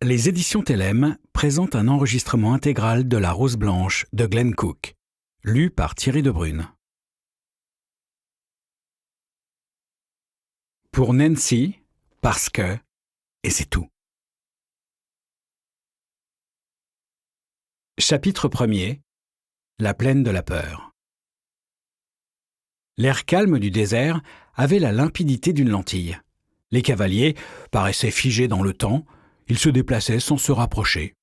Les éditions Télème présentent un enregistrement intégral de La Rose Blanche de Glenn Cook, lu par Thierry Debrune. Pour Nancy, parce que, et c'est tout. Chapitre 1er. La plaine de la peur. L'air calme du désert avait la limpidité d'une lentille. Les cavaliers paraissaient figés dans le temps, ils se déplaçaient sans se rapprocher.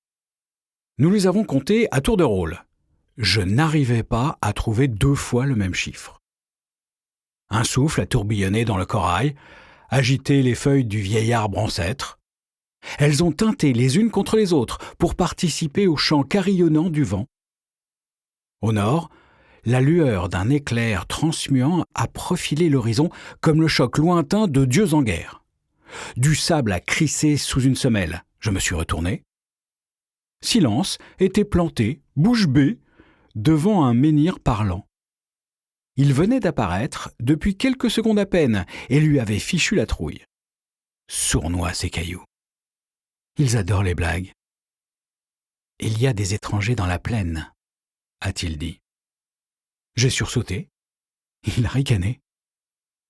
Nous les avons comptés à tour de rôle. Je n'arrivais pas à trouver 2 fois le même chiffre. Un souffle a tourbillonné dans le corail, agité les feuilles du vieil arbre ancêtre. Elles ont teinté les unes contre les autres pour participer au chant carillonnant du vent. Au nord, la lueur d'un éclair transmuant a profilé l'horizon comme le choc lointain de dieux en guerre. Du sable a crissé sous une semelle. Je me suis retourné. Silence était planté, bouche bée, devant un menhir parlant. Il venait d'apparaître depuis quelques secondes à peine et lui avait fichu la trouille. Sournois ces cailloux. Ils adorent les blagues. « Il y a des étrangers dans la plaine », a-t-il dit. J'ai sursauté. Il a ricané.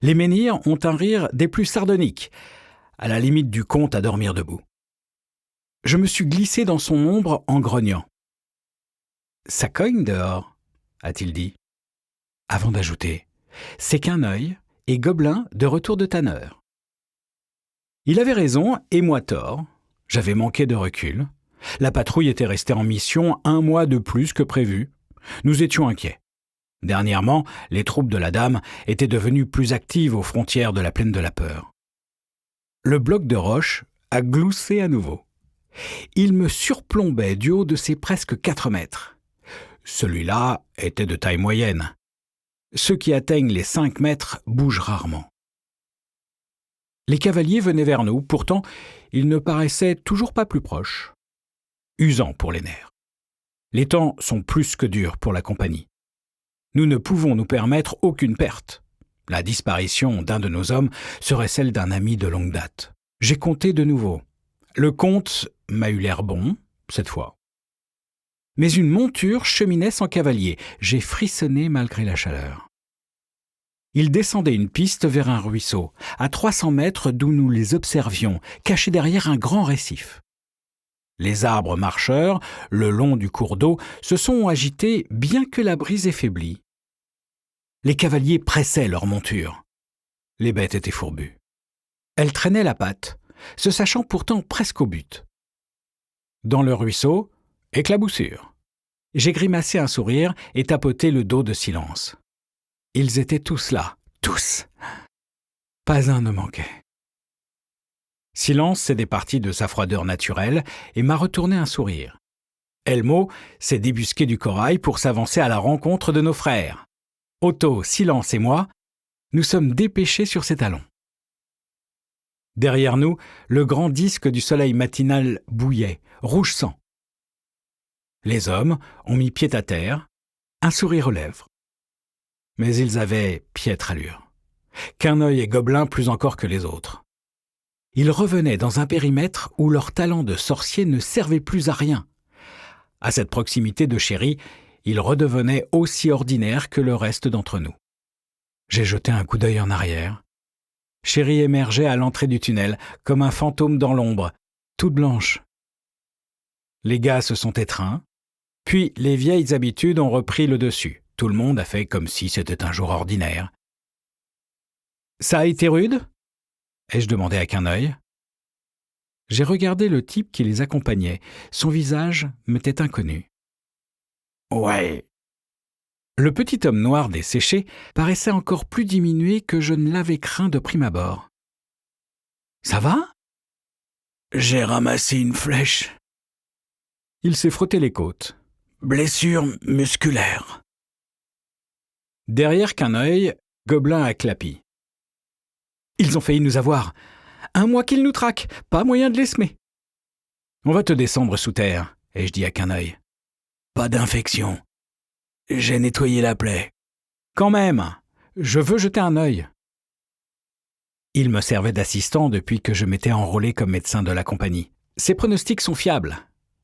Les menhirs ont un rire des plus sardoniques, à la limite du conte à dormir debout. Je me suis glissé dans son ombre en grognant. « Ça cogne dehors », a-t-il dit, avant d'ajouter « C'est qu'un œil et Gobelin de retour de tanneur ». Il avait raison et moi tort. J'avais manqué de recul. La patrouille était restée en mission 1 mois de plus que prévu. Nous étions inquiets. Dernièrement, les troupes de la Dame étaient devenues plus actives aux frontières de la plaine de la peur. Le bloc de roche a gloussé à nouveau. Il me surplombait du haut de ses presque 4 mètres. Celui-là était de taille moyenne. Ceux qui atteignent les 5 mètres bougent rarement. Les cavaliers venaient vers nous, pourtant, ils ne paraissaient toujours pas plus proches. Usant pour les nerfs. Les temps sont plus que durs pour la compagnie. Nous ne pouvons nous permettre aucune perte. La disparition d'un de nos hommes serait celle d'un ami de longue date. J'ai compté de nouveau. Le compte m'a eu l'air bon, cette fois. Mais une monture cheminait sans cavalier. J'ai frissonné malgré la chaleur. Ils descendaient une piste vers un ruisseau, à 300 mètres d'où nous les observions, cachés derrière un grand récif. Les arbres marcheurs, le long du cours d'eau, se sont agités bien que la brise ait faibli. Les cavaliers pressaient leur monture. Les bêtes étaient fourbues. Elles traînaient la patte, se sachant pourtant presque au but. Dans le ruisseau, éclaboussure. J'ai grimacé un sourire et tapoté le dos de silence. Ils étaient tous là, tous. Pas un ne manquait. Silence s'est départi de sa froideur naturelle et m'a retourné un sourire. Elmo s'est débusqué du corail pour s'avancer à la rencontre de nos frères. Otto, Silence et moi, nous sommes dépêchés sur ses talons. Derrière nous, le grand disque du soleil matinal bouillait, rouge sang. Les hommes ont mis pied à terre, un sourire aux lèvres. Mais ils avaient piètre allure. Qu'un œil et Gobelin plus encore que les autres. Ils revenaient dans un périmètre où leur talent de sorcier ne servait plus à rien. À cette proximité de Chéri, ils redevenaient aussi ordinaires que le reste d'entre nous. J'ai jeté un coup d'œil en arrière. Chéri émergeait à l'entrée du tunnel, comme un fantôme dans l'ombre, toute blanche. Les gars se sont étreints, puis les vieilles habitudes ont repris le dessus. Tout le monde a fait comme si c'était un jour ordinaire. « Ça a été rude ?» ai-je demandé à qu'un œil. J'ai regardé le type qui les accompagnait. Son visage m'était inconnu. « Ouais. » Le petit homme noir desséché paraissait encore plus diminué que je ne l'avais craint de prime abord. « Ça va ?» J'ai ramassé une flèche. Il s'est frotté les côtes. Blessure musculaire. Derrière qu'un œil, Gobelin a clapi. Ils ont failli nous avoir. 1 mois qu'ils nous traquent, pas moyen de les semer. On va te descendre sous terre, ai-je dit à qu'un œil. Pas d'infection. J'ai nettoyé la plaie. Quand même, je veux jeter un œil. Il me servait d'assistant depuis que je m'étais enrôlé comme médecin de la compagnie. Ces pronostics sont fiables,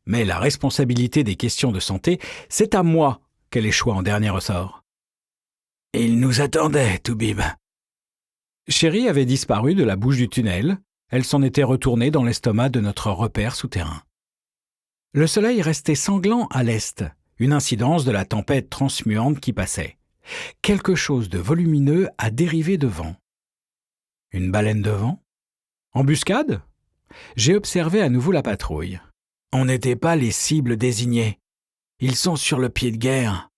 mais la responsabilité des questions de santé, c'est à moi qu'elle échoua en dernier ressort. Il nous attendait, Toubib. Chérie avait disparu de la bouche du tunnel. Elle s'en était retournée dans l'estomac de notre repère souterrain. Le soleil restait sanglant à l'est, une incidence de la tempête transmuante qui passait. Quelque chose de volumineux a dérivé devant. Une baleine de vent ? Embuscade ? J'ai observé à nouveau la patrouille. On n'était pas les cibles désignées. Ils sont sur le pied de guerre.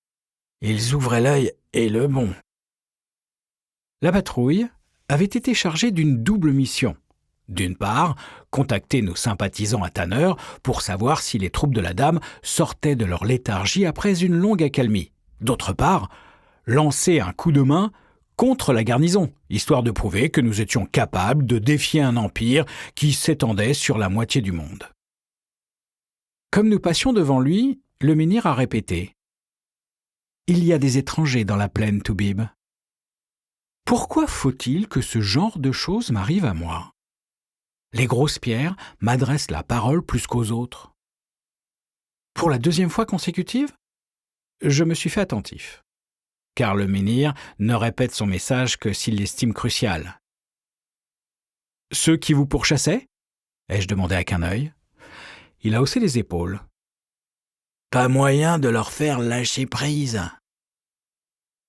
Ils ouvraient l'œil et le bon. La patrouille avait été chargée d'une double mission. D'une part, contacter nos sympathisants à Tanner pour savoir si les troupes de la Dame sortaient de leur léthargie après une longue accalmie. D'autre part, lancer un coup de main contre la garnison, histoire de prouver que nous étions capables de défier un empire qui s'étendait sur la moitié du monde. Comme nous passions devant lui, le menhir a répété « Il y a des étrangers dans la plaine, Toubib. Pourquoi faut-il que ce genre de choses m'arrive à moi ? Les grosses pierres m'adressent la parole plus qu'aux autres. » Pour la deuxième fois consécutive, je me suis fait attentif, car le menhir ne répète son message que s'il l'estime crucial. « Ceux qui vous pourchassaient ?» ai-je demandé à qu'un œil. Il a haussé les épaules. « Pas moyen de leur faire lâcher prise. »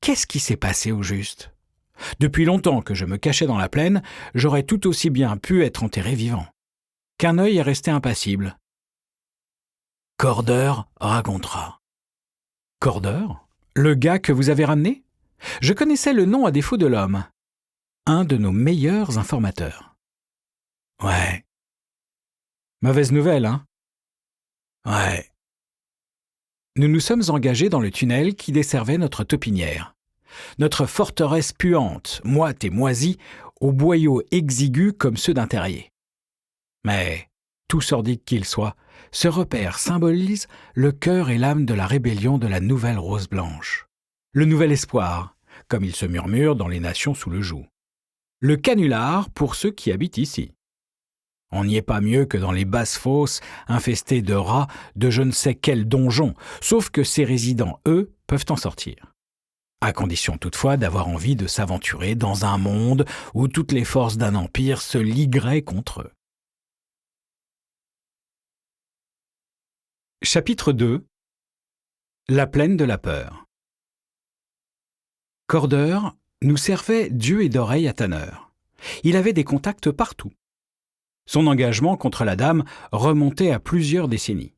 Qu'est-ce qui s'est passé au juste ? Depuis longtemps que je me cachais dans la plaine, j'aurais tout aussi bien pu être enterré vivant. Qu'un œil est resté impassible. Corder racontera. Corder ? Le gars que vous avez ramené ? Je connaissais le nom à défaut de l'homme. Un de nos meilleurs informateurs. Ouais. Mauvaise nouvelle, hein ? Ouais. Nous nous sommes engagés dans le tunnel qui desservait notre taupinière. Notre forteresse puante, moite et moisie, aux boyaux exigus comme ceux d'un terrier. Mais, tout sordide qu'il soit, ce repère symbolise le cœur et l'âme de la rébellion de la nouvelle rose blanche. Le nouvel espoir, comme il se murmure dans les nations sous le joug. Le canular pour ceux qui habitent ici. On n'y est pas mieux que dans les basses fosses infestées de rats de je ne sais quel donjon, sauf que ces résidents, eux, peuvent en sortir. À condition toutefois d'avoir envie de s'aventurer dans un monde où toutes les forces d'un empire se ligueraient contre eux. Chapitre 2 : La plaine de la peur. Corder nous servait d'yeux et d'oreilles à Tanner. Il avait des contacts partout. Son engagement contre la Dame remontait à plusieurs décennies.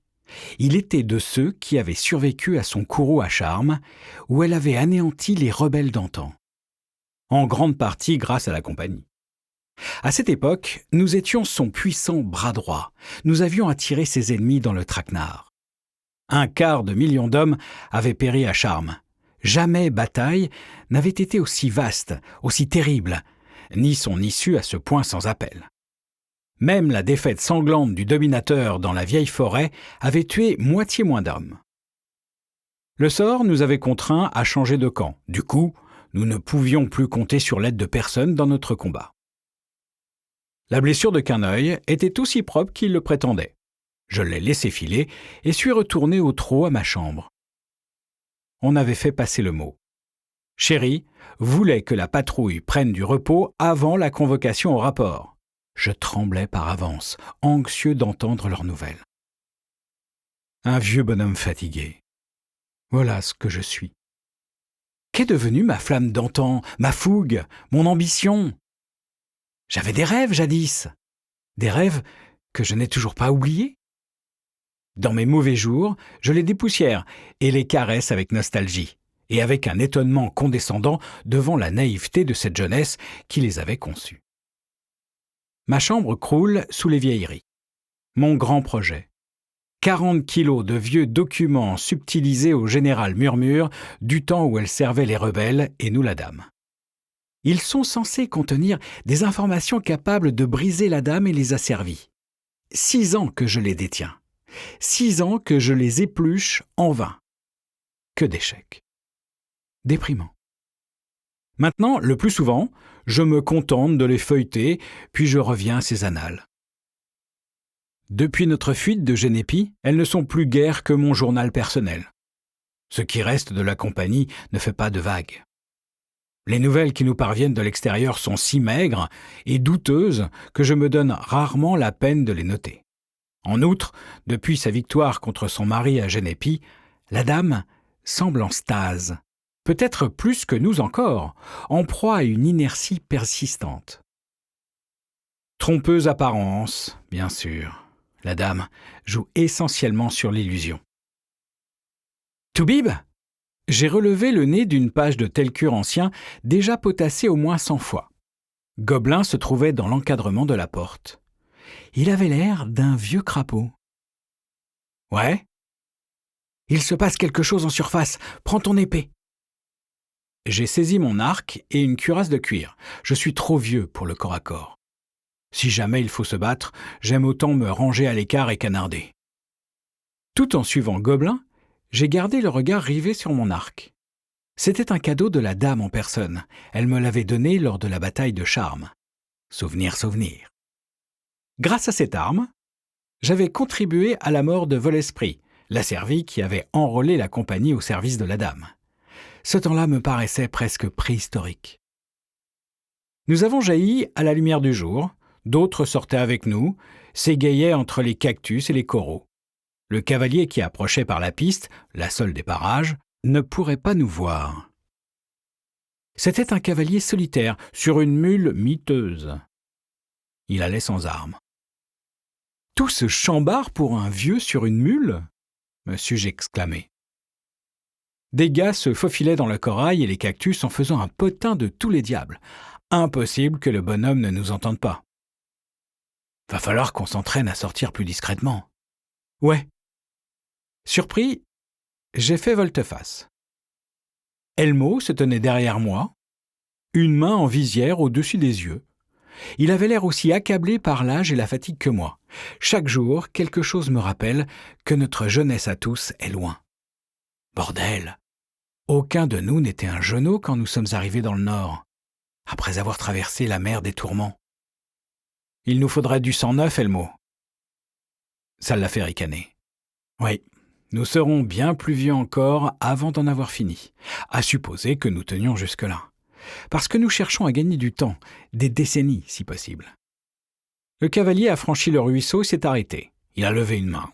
Il était de ceux qui avaient survécu à son courroux à charme, où elle avait anéanti les rebelles d'antan. En grande partie grâce à la compagnie. À cette époque, nous étions son puissant bras droit. Nous avions attiré ses ennemis dans le traquenard. 250 000 d'hommes avaient péri à Charmes. Jamais bataille n'avait été aussi vaste, aussi terrible, ni son issue à ce point sans appel. Même la défaite sanglante du dominateur dans la vieille forêt avait tué moitié moins d'hommes. Le sort nous avait contraints à changer de camp. Du coup, nous ne pouvions plus compter sur l'aide de personne dans notre combat. La blessure de Quineuil était aussi propre qu'il le prétendait. Je l'ai laissé filer et suis retourné au trot à ma chambre. On avait fait passer le mot. Chérie voulait que la patrouille prenne du repos avant la convocation au rapport. Je tremblais par avance, anxieux d'entendre leurs nouvelles. Un vieux bonhomme fatigué. Voilà ce que je suis. Qu'est devenue ma flamme d'antan, ma fougue, mon ambition ? J'avais des rêves jadis, des rêves que je n'ai toujours pas oubliés. Dans mes mauvais jours, je les dépoussière et les caresse avec nostalgie, et avec un étonnement condescendant devant la naïveté de cette jeunesse qui les avait conçus. Ma chambre croule sous les vieilleries. Mon grand projet. 40 kilos de vieux documents subtilisés au général Murmure du temps où elle servait les rebelles et nous la Dame. Ils sont censés contenir des informations capables de briser la Dame et les asservis. 6 ans que je les détiens. 6 ans que je les épluche en vain. Que d'échecs. Déprimant. Maintenant, le plus souvent, je me contente de les feuilleter, puis je reviens à ces annales. Depuis notre fuite de Genépi, elles ne sont plus guère que mon journal personnel. Ce qui reste de la compagnie ne fait pas de vagues. Les nouvelles qui nous parviennent de l'extérieur sont si maigres et douteuses que je me donne rarement la peine de les noter. En outre, depuis sa victoire contre son mari à Genépi, la dame semble en stase, peut-être plus que nous encore, en proie à une inertie persistante. Trompeuse apparence, bien sûr. La dame joue essentiellement sur l'illusion. Toubib ? J'ai relevé le nez d'une page de Telcure ancien déjà potassée au moins 100 fois. Gobelin se trouvait dans l'encadrement de la porte. Il avait l'air d'un vieux crapaud. « Ouais ? Il se passe quelque chose en surface. Prends ton épée. » J'ai saisi mon arc et une cuirasse de cuir. Je suis trop vieux pour le corps à corps. Si jamais il faut se battre, j'aime autant me ranger à l'écart et canarder. Tout en suivant Gobelin, j'ai gardé le regard rivé sur mon arc. C'était un cadeau de la dame en personne. Elle me l'avait donné lors de la bataille de Charmes. Souvenir. Grâce à cette arme, j'avais contribué à la mort de Volesprit, l'asservi qui avait enrôlé la compagnie au service de la dame. Ce temps-là me paraissait presque préhistorique. Nous avons jailli à la lumière du jour, d'autres sortaient avec nous, s'égayaient entre les cactus et les coraux. Le cavalier qui approchait par la piste, la seule des parages, ne pourrait pas nous voir. C'était un cavalier solitaire, sur une mule miteuse. Il allait sans armes. « Tout ce chambard pour un vieux sur une mule ?» me suis-je exclamé. Des gars se faufilaient dans le corail et les cactus en faisant un potin de tous les diables. Impossible que le bonhomme ne nous entende pas. Va falloir qu'on s'entraîne à sortir plus discrètement. Ouais. Surpris, j'ai fait volte-face. Elmo se tenait derrière moi, une main en visière au-dessus des yeux. Il avait l'air aussi accablé par l'âge et la fatigue que moi. Chaque jour, quelque chose me rappelle que notre jeunesse à tous est loin. Bordel! Aucun de nous n'était un genou quand nous sommes arrivés dans le Nord, après avoir traversé la mer des tourments. Il nous faudrait du sang neuf, Elmo. Ça l'a fait ricaner. Oui, nous serons bien plus vieux encore avant d'en avoir fini, à supposer que nous tenions jusque-là. Parce que nous cherchons à gagner du temps, des décennies si possible. Le cavalier a franchi le ruisseau et s'est arrêté. Il a levé une main.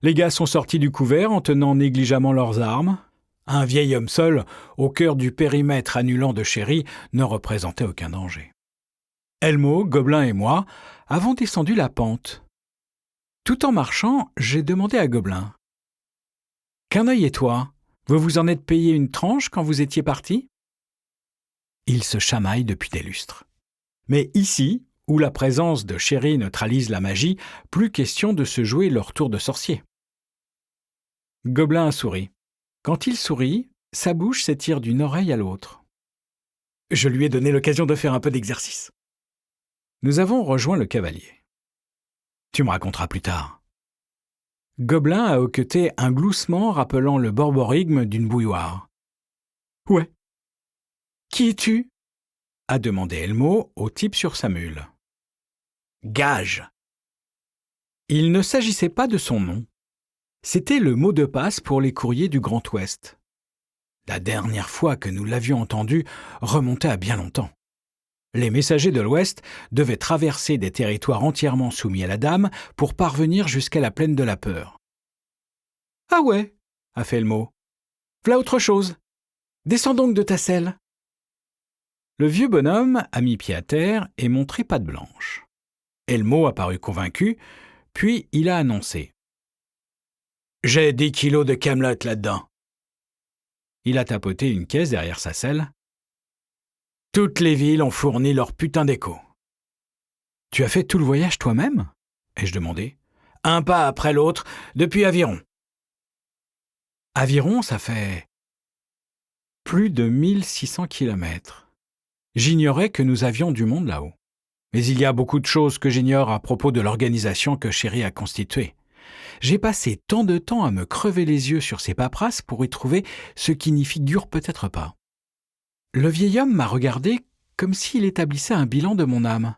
Les gars sont sortis du couvert en tenant négligemment leurs armes. Un vieil homme seul, au cœur du périmètre annulant de Chéri, ne représentait aucun danger. Elmo, Gobelin et moi avons descendu la pente. Tout en marchant, j'ai demandé à Gobelin. « Querneuil et toi, vous vous en êtes payé une tranche quand vous étiez partis ?» Il se chamaille depuis des lustres. Mais ici, où la présence de Chéri neutralise la magie, plus question de se jouer leur tour de sorcier. Gobelin a souri. Quand il sourit, sa bouche s'étire d'une oreille à l'autre. Je lui ai donné l'occasion de faire un peu d'exercice. Nous avons rejoint le cavalier. Tu me raconteras plus tard. Gobelin a hoqueté un gloussement rappelant le borborigme d'une bouilloire. Ouais. Qui es-tu ? A demandé Elmo au type sur sa mule. Gage. Il ne s'agissait pas de son nom. C'était le mot de passe pour les courriers du Grand Ouest. La dernière fois que nous l'avions entendu remontait à bien longtemps. Les messagers de l'Ouest devaient traverser des territoires entièrement soumis à la dame pour parvenir jusqu'à la plaine de la peur. « Ah ouais » a fait Elmo. « V'là autre chose. Descends donc de ta selle. » Le vieux bonhomme a mis pied à terre et montré patte blanche. Elmo a paru convaincu, puis il a annoncé. « J'ai 10 kilos de camelote là-dedans. » Il a tapoté une caisse derrière sa selle. « Toutes les villes ont fourni leur putain d'écho. »« Tu as fait tout le voyage toi-même » ai-je demandé. « Un pas après l'autre, depuis Aviron. » Aviron, ça fait plus de 1600 kilomètres. J'ignorais que nous avions du monde là-haut. Mais il y a beaucoup de choses que j'ignore à propos de l'organisation que Chéri a constituée. J'ai passé tant de temps à me crever les yeux sur ces paperasses pour y trouver ce qui n'y figure peut-être pas. Le vieil homme m'a regardé comme s'il établissait un bilan de mon âme.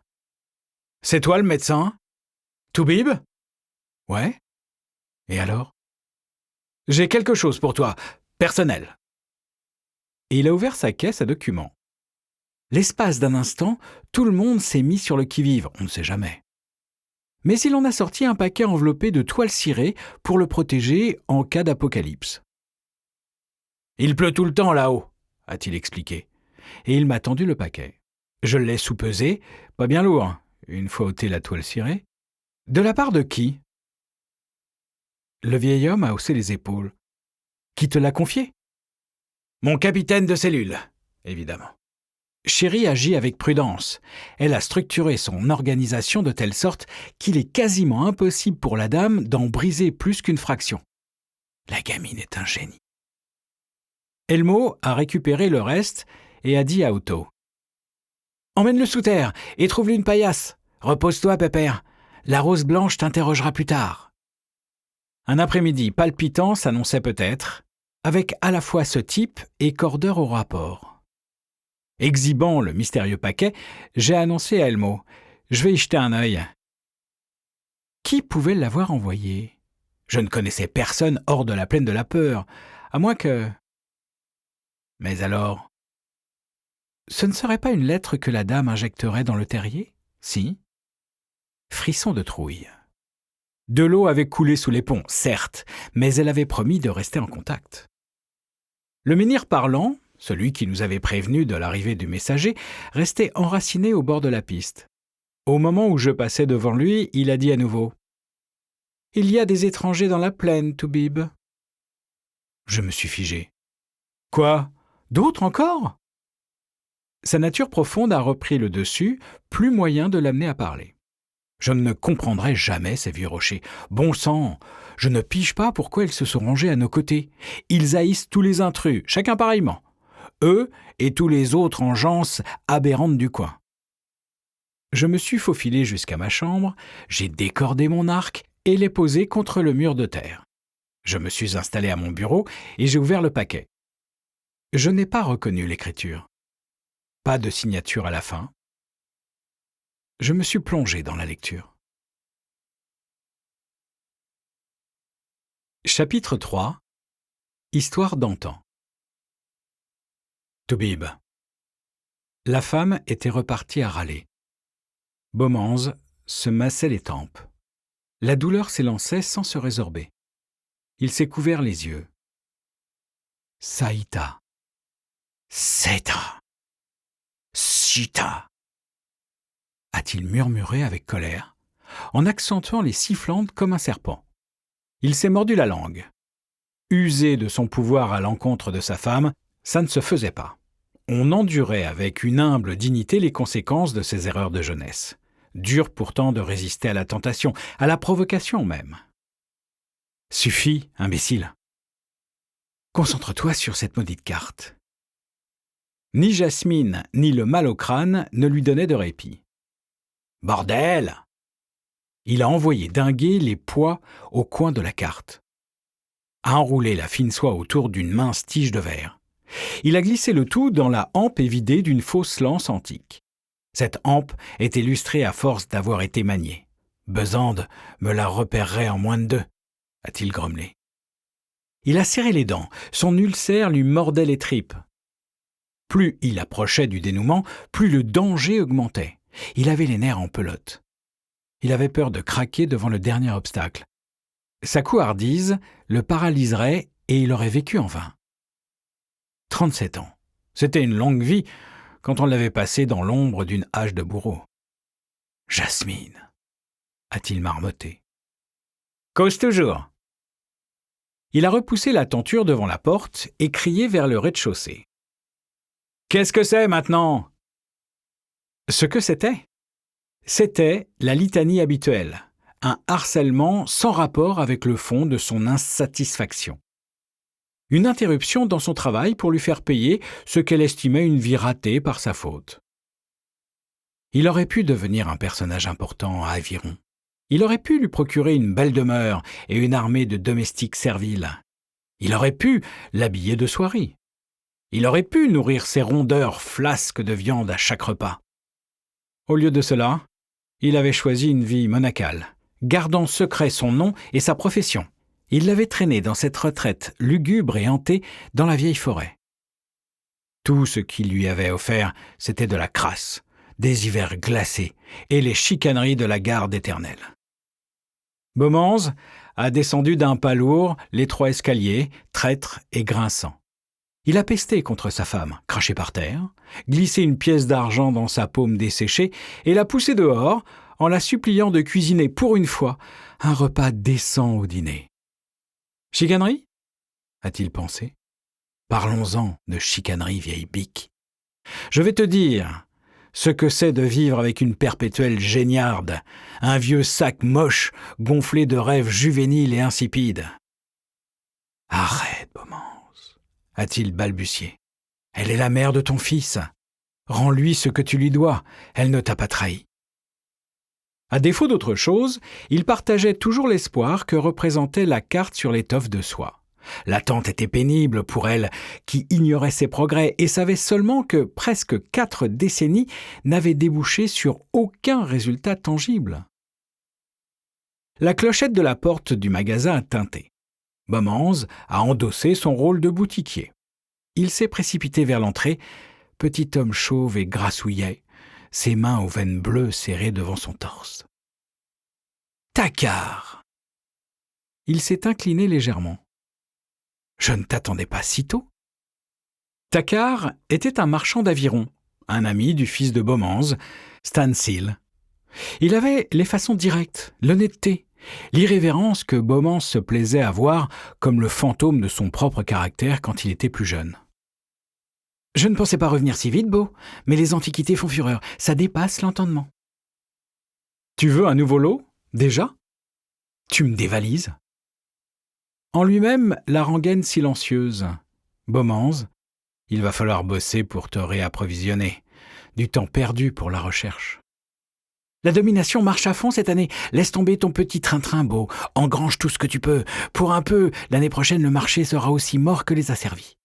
« C'est toi le médecin ?» Toubib ? Ouais. Et alors ? J'ai quelque chose pour toi, personnel. Et il a ouvert sa caisse à documents. L'espace d'un instant, tout le monde s'est mis sur le qui-vive, on ne sait jamais. Mais il en a sorti un paquet enveloppé de toile cirée pour le protéger en cas d'apocalypse. « Il pleut tout le temps là-haut », a-t-il expliqué. Et il m'a tendu le paquet. Je l'ai soupesé, pas bien lourd, une fois ôté la toile cirée. « De la part de qui ?» Le vieil homme a haussé les épaules. « Qui te l'a confié ?»« Mon capitaine de cellule, évidemment. » Chérie agit avec prudence. Elle a structuré son organisation de telle sorte qu'il est quasiment impossible pour la dame d'en briser plus qu'une fraction. La gamine est un génie. Elmo a récupéré le reste et a dit à Otto : « Emmène-le sous terre et trouve-lui une paillasse. Repose-toi, pépère. La rose blanche t'interrogera plus tard. » Un après-midi palpitant s'annonçait peut-être, avec à la fois ce type et cordeur au rapport. Exhibant le mystérieux paquet, j'ai annoncé à Elmo : « Je vais y jeter un œil. » Qui pouvait l'avoir envoyé ? Je ne connaissais personne hors de la plaine de la peur, à moins que... Mais alors, ce ne serait pas une lettre que la dame injecterait dans le terrier ? Si. Frisson de trouille. De l'eau avait coulé sous les ponts, certes, mais elle avait promis de rester en contact. Le menhir parlant, celui qui nous avait prévenu de l'arrivée du messager, restait enraciné au bord de la piste. Au moment où je passais devant lui, il a dit à nouveau : « Il y a des étrangers dans la plaine, Toubib. » Je me suis figé. « Quoi ? D'autres encore ?» Sa nature profonde a repris le dessus, plus moyen de l'amener à parler. Je ne comprendrai jamais ces vieux rochers. Bon sang, je ne pige pas pourquoi ils se sont rangés à nos côtés. Ils haïssent tous les intrus, chacun pareillement. Eux et tous les autres engeances aberrantes du coin. Je me suis faufilé jusqu'à ma chambre, j'ai décordé mon arc et l'ai posé contre le mur de terre. Je me suis installé à mon bureau et j'ai ouvert le paquet. Je n'ai pas reconnu l'écriture. Pas de signature à la fin. Je me suis plongé dans la lecture. Chapitre 3. Histoire d'antan. Toubib. La femme était repartie à râler. Beaumance se massait les tempes. La douleur s'élançait sans se résorber. Il s'est couvert les yeux. Saïta. Seta. Sita. A-t-il murmuré avec colère, en accentuant les sifflantes comme un serpent. Il s'est mordu la langue. User de son pouvoir à l'encontre de sa femme, ça ne se faisait pas. On endurait avec une humble dignité les conséquences de ses erreurs de jeunesse. Dur pourtant de résister à la tentation, à la provocation même. Suffit, imbécile. Concentre-toi sur cette maudite carte. Ni Jasmine, ni le mal au crâne ne lui donnaient de répit. Bordel ! Il a envoyé dinguer les pois au coin de la carte. A enroulé la fine soie autour d'une mince tige de verre. Il a glissé le tout dans la hampe évidée d'une fausse lance antique. Cette hampe est illustrée à force d'avoir été maniée. Besande me la repérerait en moins de 2, a-t-il grommelé. Il a serré les dents, son ulcère lui mordait les tripes. Plus il approchait du dénouement, plus le danger augmentait. Il avait les nerfs en pelote. Il avait peur de craquer devant le dernier obstacle. Sa couardise le paralyserait et il aurait vécu en vain. 37 ans. C'était une longue vie quand on l'avait passé dans l'ombre d'une hache de bourreau. « Jasmine !» a-t-il marmotté. « Cause toujours !» Il a repoussé la tenture devant la porte et crié vers le rez-de-chaussée. « Qu'est-ce que c'est maintenant ?» Ce que c'était la litanie habituelle, un harcèlement sans rapport avec le fond de son insatisfaction. Une interruption dans son travail pour lui faire payer ce qu'elle estimait une vie ratée par sa faute. Il aurait pu devenir un personnage important à Aviron. Il aurait pu lui procurer une belle demeure et une armée de domestiques serviles. Il aurait pu l'habiller de soierie. Il aurait pu nourrir ses rondeurs flasques de viande à chaque repas. Au lieu de cela, il avait choisi une vie monacale, gardant secret son nom et sa profession. Il l'avait traîné dans cette retraite lugubre et hantée dans la vieille forêt. Tout ce qu'il lui avait offert, c'était de la crasse, des hivers glacés et les chicaneries de la garde éternelle. Beaumans a descendu d'un pas lourd l'étroit escalier, traître et grinçant. Il a pesté contre sa femme, craché par terre, glissé une pièce d'argent dans sa paume desséchée et l'a poussée dehors en la suppliant de cuisiner pour une fois un repas décent au dîner. Chicanerie ? A-t-il pensé ? Parlons-en de chicanerie, vieille bique. Je vais te dire ce que c'est de vivre avec une perpétuelle géniarde, un vieux sac moche gonflé de rêves juvéniles et insipides. Arrête, Beaumans, a-t-il balbutié. Elle est la mère de ton fils. Rends-lui ce que tu lui dois. Elle ne t'a pas trahi. À défaut d'autre chose, il partageait toujours l'espoir que représentait la carte sur l'étoffe de soie. L'attente était pénible pour elle, qui ignorait ses progrès et savait seulement que presque 4 décennies n'avaient débouché sur aucun résultat tangible. La clochette de la porte du magasin a tinté. Beaumans a endossé son rôle de boutiquier. Il s'est précipité vers l'entrée, petit homme chauve et grassouillet, ses mains aux veines bleues serrées devant son torse. « Tacard !» Il s'est incliné légèrement. « Je ne t'attendais pas si tôt. » Tacard était un marchand d'aviron, un ami du fils de Beaumans, Stan Seal. Il avait les façons directes, l'honnêteté, l'irrévérence que Beaumans se plaisait à voir comme le fantôme de son propre caractère quand il était plus jeune. « Je ne pensais pas revenir si vite, Beau, mais les antiquités font fureur, ça dépasse l'entendement. »« Tu veux un nouveau lot, déjà ? Tu me dévalises ?» En lui-même, la rengaine silencieuse. « Beaumans, il va falloir bosser pour te réapprovisionner. Du temps perdu pour la recherche. » « La domination marche à fond cette année. Laisse tomber ton petit train-train, Beau. Engrange tout ce que tu peux. Pour un peu, l'année prochaine, le marché sera aussi mort que les asservis. »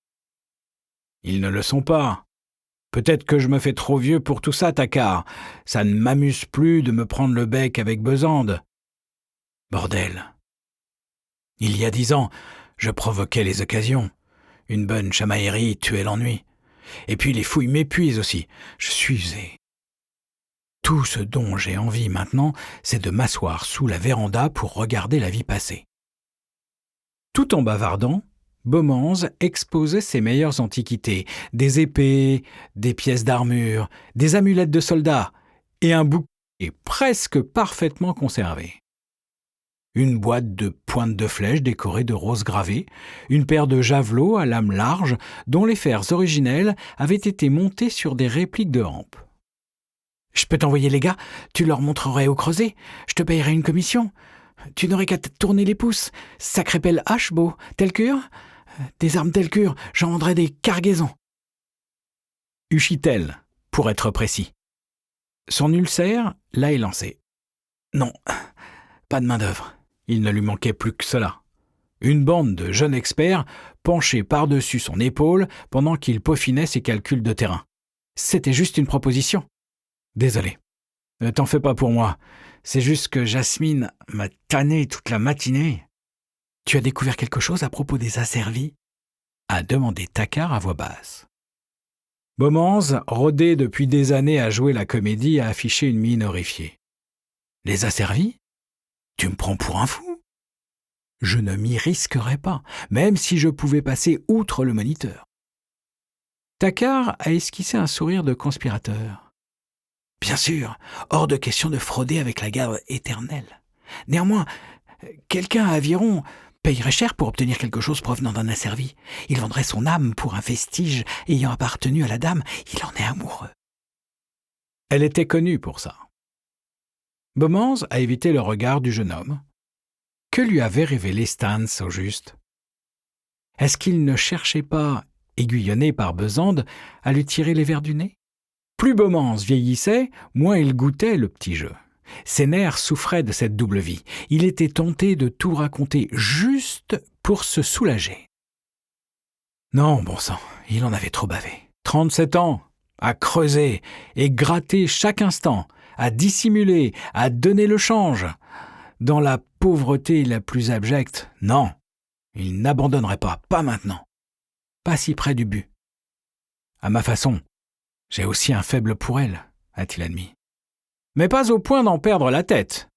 Ils ne le sont pas. Peut-être que je me fais trop vieux pour tout ça, Tacard. Ça ne m'amuse plus de me prendre le bec avec Besande. Bordel. Il y a 10 ans, je provoquais les occasions. Une bonne chamaillerie tuait l'ennui. Et puis les fouilles m'épuisent aussi. Je suis usé. Tout ce dont j'ai envie maintenant, c'est de m'asseoir sous la véranda pour regarder la vie passer. Tout en bavardant, Beaumans exposait ses meilleures antiquités, des épées, des pièces d'armure, des amulettes de soldats et un bouquet presque parfaitement conservé. Une boîte de pointes de flèches décorées de roses gravées, une paire de javelots à lame large dont les fers originels avaient été montés sur des répliques de hampes. « Je peux t'envoyer les gars, tu leur montrerais au creuset, je te payerai une commission. Tu n'aurais qu'à tourner les pouces, sacré pelle hache, Beau, telle cure. Des armes telle cure, j'en vendrais des cargaisons. » Uchitel, pour être précis. Son ulcère l'a élancé. Non, pas de main-d'œuvre. Il ne lui manquait plus que cela. Une bande de jeunes experts penchés par-dessus son épaule pendant qu'il peaufinait ses calculs de terrain. C'était juste une proposition. Désolé. Ne t'en fais pas pour moi. C'est juste que Jasmine m'a tanné toute la matinée. Tu as découvert quelque chose à propos des asservis ? A demandé Tacard à voix basse. Beaumans, rodé depuis des années à jouer la comédie, a affiché une mine horrifiée. Les asservis ? Tu me prends pour un fou ? Je ne m'y risquerais pas, même si je pouvais passer outre le moniteur. Tacard a esquissé un sourire de conspirateur. Bien sûr, hors de question de frauder avec la garde éternelle. Néanmoins, quelqu'un à Aviron payerait cher pour obtenir quelque chose provenant d'un asservi. Il vendrait son âme pour un vestige ayant appartenu à la dame. Il en est amoureux. Elle était connue pour ça. Beaumans a évité le regard du jeune homme. Que lui avait révélé Stans au juste ? Est-ce qu'il ne cherchait pas, aiguillonné par Besande, à lui tirer les vers du nez ? Plus Beaumans vieillissait, moins il goûtait le petit jeu. Ses nerfs souffraient de cette double vie. Il était tenté de tout raconter juste pour se soulager. Non, bon sang, il en avait trop bavé. 37 ans, à creuser et gratter chaque instant, à dissimuler, à donner le change. Dans la pauvreté la plus abjecte, non, il n'abandonnerait pas maintenant. Pas si près du but. À ma façon, j'ai aussi un faible pour elle, a-t-il admis. Mais pas au point d'en perdre la tête.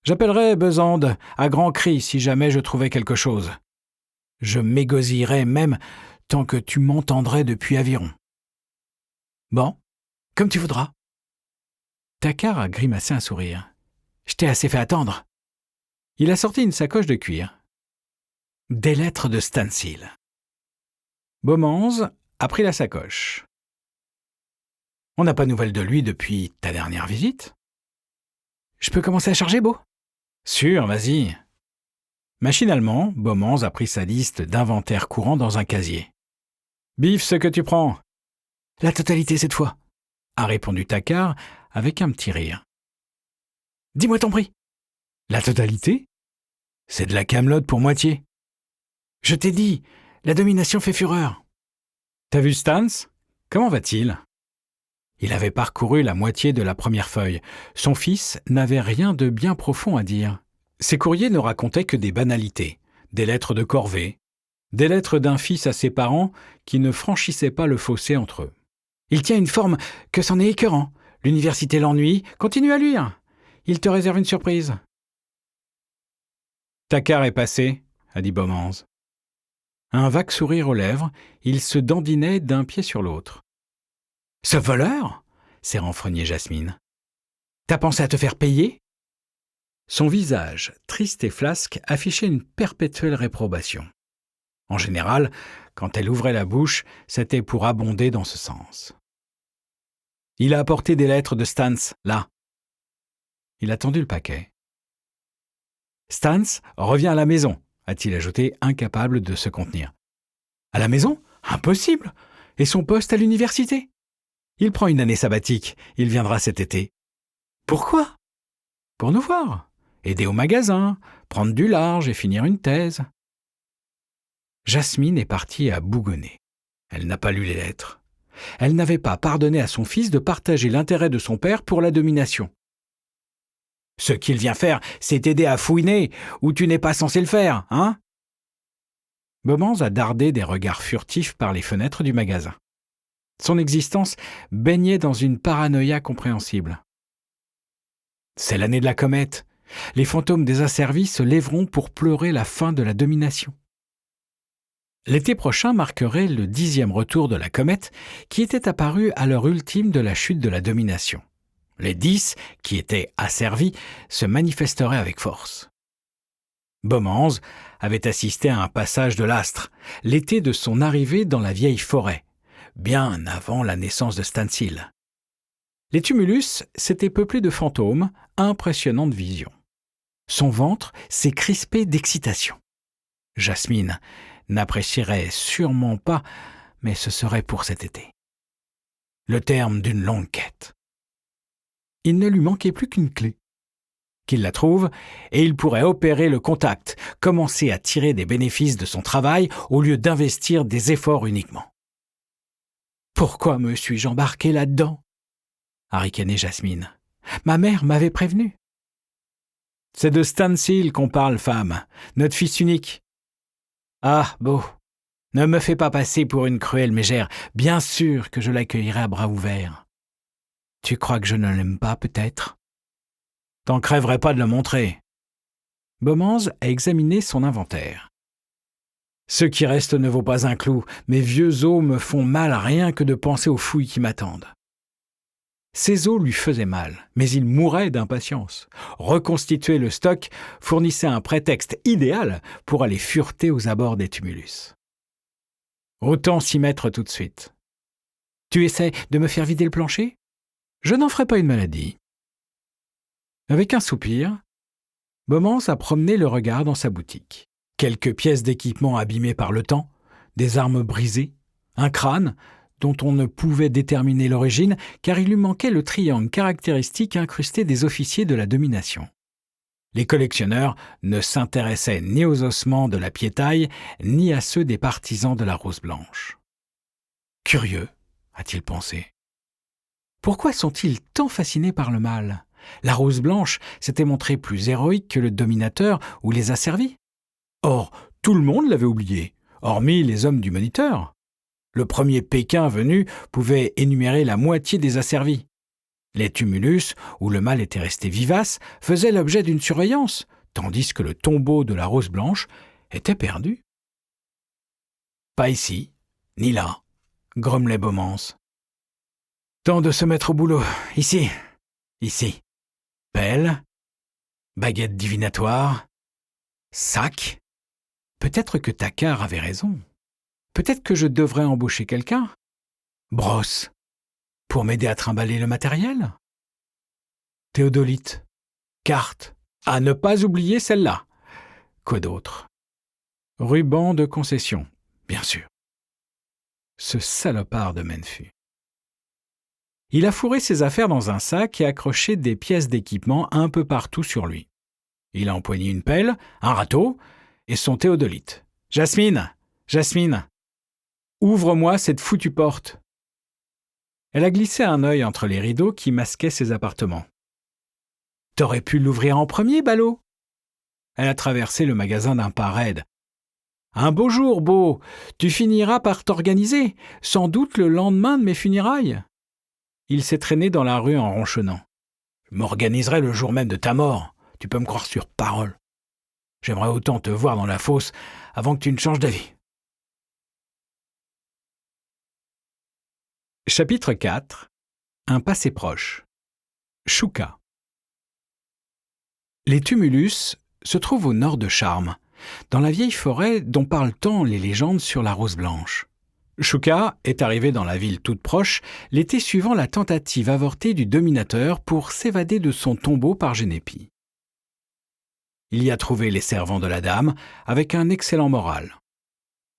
J'appellerais Besande à grands cris si jamais je trouvais quelque chose. Je m'égosillerais même tant que tu m'entendrais depuis Aviron. Bon, comme tu voudras. Thakkar a grimacé un sourire. Je t'ai assez fait attendre. Il a sorti une sacoche de cuir. Des lettres de Stansfield. Beaumans a pris la sacoche. On n'a pas de nouvelles de lui depuis ta dernière visite. Je peux commencer à charger, Beau ? Sûr, vas-y. Machinalement, Beaumans a pris sa liste d'inventaire courant dans un casier. Bif, ce que tu prends. La totalité cette fois, a répondu Thakkar avec un petit rire. Dis-moi ton prix. La totalité ? C'est de la camelote pour moitié. Je t'ai dit, la domination fait fureur. T'as vu Stans ? Comment va-t-il ? Il avait parcouru la moitié de la première feuille. Son fils n'avait rien de bien profond à dire. Ses courriers ne racontaient que des banalités, des lettres de corvée, des lettres d'un fils à ses parents qui ne franchissaient pas le fossé entre eux. Il tient une forme que c'en est écœurant. L'université l'ennuie, continue à lire. Il te réserve une surprise. Thakkar est passé, a dit Beaumans. Un vague sourire aux lèvres, il se dandinait d'un pied sur l'autre. Ce voleur ? s'est renfrognée Jasmine. T'as pensé à te faire payer ? Son visage, triste et flasque, affichait une perpétuelle réprobation. En général, quand elle ouvrait la bouche, c'était pour abonder dans ce sens. Il a apporté des lettres de Stans, là. Il a tendu le paquet. Stans revient à la maison, a-t-il ajouté, incapable de se contenir. À la maison ? Impossible ! Et son poste à l'université ? Il prend une année sabbatique, il viendra cet été. Pourquoi ? Pour nous voir, aider au magasin, prendre du large et finir une thèse. Jasmine est partie à bougonner. Elle n'a pas lu les lettres. Elle n'avait pas pardonné à son fils de partager l'intérêt de son père pour la domination. Ce qu'il vient faire, c'est t'aider à fouiner, où tu n'es pas censé le faire, hein ? Beaumans a dardé des regards furtifs par les fenêtres du magasin. Son existence baignait dans une paranoïa compréhensible. C'est l'année de la comète. Les fantômes des asservis se lèveront pour pleurer la fin de la domination. L'été prochain marquerait le 10e retour de la comète qui était apparue à l'heure ultime de la chute de la domination. Les 10, qui étaient asservis, se manifesteraient avec force. Beaumans avait assisté à un passage de l'astre, l'été de son arrivée dans la vieille forêt, bien avant la naissance de Stansfield. Les tumulus s'étaient peuplés de fantômes, impressionnantes visions. Son ventre s'est crispé d'excitation. Jasmine n'apprécierait sûrement pas, mais ce serait pour cet été. Le terme d'une longue quête. Il ne lui manquait plus qu'une clé. Qu'il la trouve, et il pourrait opérer le contact, commencer à tirer des bénéfices de son travail au lieu d'investir des efforts uniquement. Pourquoi me suis-je embarqué là-dedans ? a ricané Jasmine. Ma mère m'avait prévenu. C'est de Stansfield qu'on parle, femme, notre fils unique. Ah, Beau, ne me fais pas passer pour une cruelle mégère, bien sûr que je l'accueillerai à bras ouverts. Tu crois que je ne l'aime pas, peut-être ? T'en crèverais pas de le montrer. Beaumans a examiné son inventaire. Ce qui reste ne vaut pas un clou, mes vieux os me font mal rien que de penser aux fouilles qui m'attendent. Ses os lui faisaient mal, mais il mourait d'impatience. Reconstituer le stock fournissait un prétexte idéal pour aller fureter aux abords des tumulus. Autant s'y mettre tout de suite. Tu essaies de me faire vider le plancher ? Je n'en ferai pas une maladie. Avec un soupir, Beaumans a promené le regard dans sa boutique. Quelques pièces d'équipement abîmées par le temps, des armes brisées, un crâne dont on ne pouvait déterminer l'origine car il lui manquait le triangle caractéristique incrusté des officiers de la domination. Les collectionneurs ne s'intéressaient ni aux ossements de la piétaille ni à ceux des partisans de la rose blanche. Curieux, a-t-il pensé. Pourquoi sont-ils tant fascinés par le mal ? La Rose Blanche s'était montrée plus héroïque que le dominateur ou les asservis. Or, tout le monde l'avait oublié, hormis les hommes du moniteur. Le premier Pékin venu pouvait énumérer la moitié des asservis. Les tumulus, où le mâle était resté vivace, faisaient l'objet d'une surveillance, tandis que le tombeau de la Rose Blanche était perdu. « Pas ici, ni là », grommelait Baumance. « Temps de se mettre au boulot, ici, ici. Pelle, baguette divinatoire, sac. Peut-être que Tacquart avait raison. Peut-être que je devrais embaucher quelqu'un. Brosse, pour m'aider à trimballer le matériel. Théodolite, carte, à ne pas oublier celle-là. Quoi d'autre? Ruban de concession, bien sûr. Ce salopard de Menfu. Il a fourré ses affaires dans un sac et accroché des pièces d'équipement un peu partout sur lui. Il a empoigné une pelle, un râteau et son théodolite. « Jasmine, Jasmine, ouvre-moi cette foutue porte. » Elle a glissé un œil entre les rideaux qui masquaient ses appartements. « T'aurais pu l'ouvrir en premier, ballot !» Elle a traversé le magasin d'un pas raide. « Un beau jour, Beau, tu finiras par t'organiser, sans doute le lendemain de mes funérailles. » Il s'est traîné dans la rue en ronchonnant. « Je m'organiserai le jour même de ta mort, tu peux me croire sur parole. J'aimerais autant te voir dans la fosse avant que tu ne changes d'avis. » Chapitre 4. Un passé proche. Chouka. Les tumulus se trouvent au nord de Charmes, dans la vieille forêt dont parlent tant les légendes sur la Rose Blanche. Chouka est arrivé dans la ville toute proche l'été suivant la tentative avortée du dominateur pour s'évader de son tombeau par Génépi. Il y a trouvé les servants de la dame avec un excellent moral.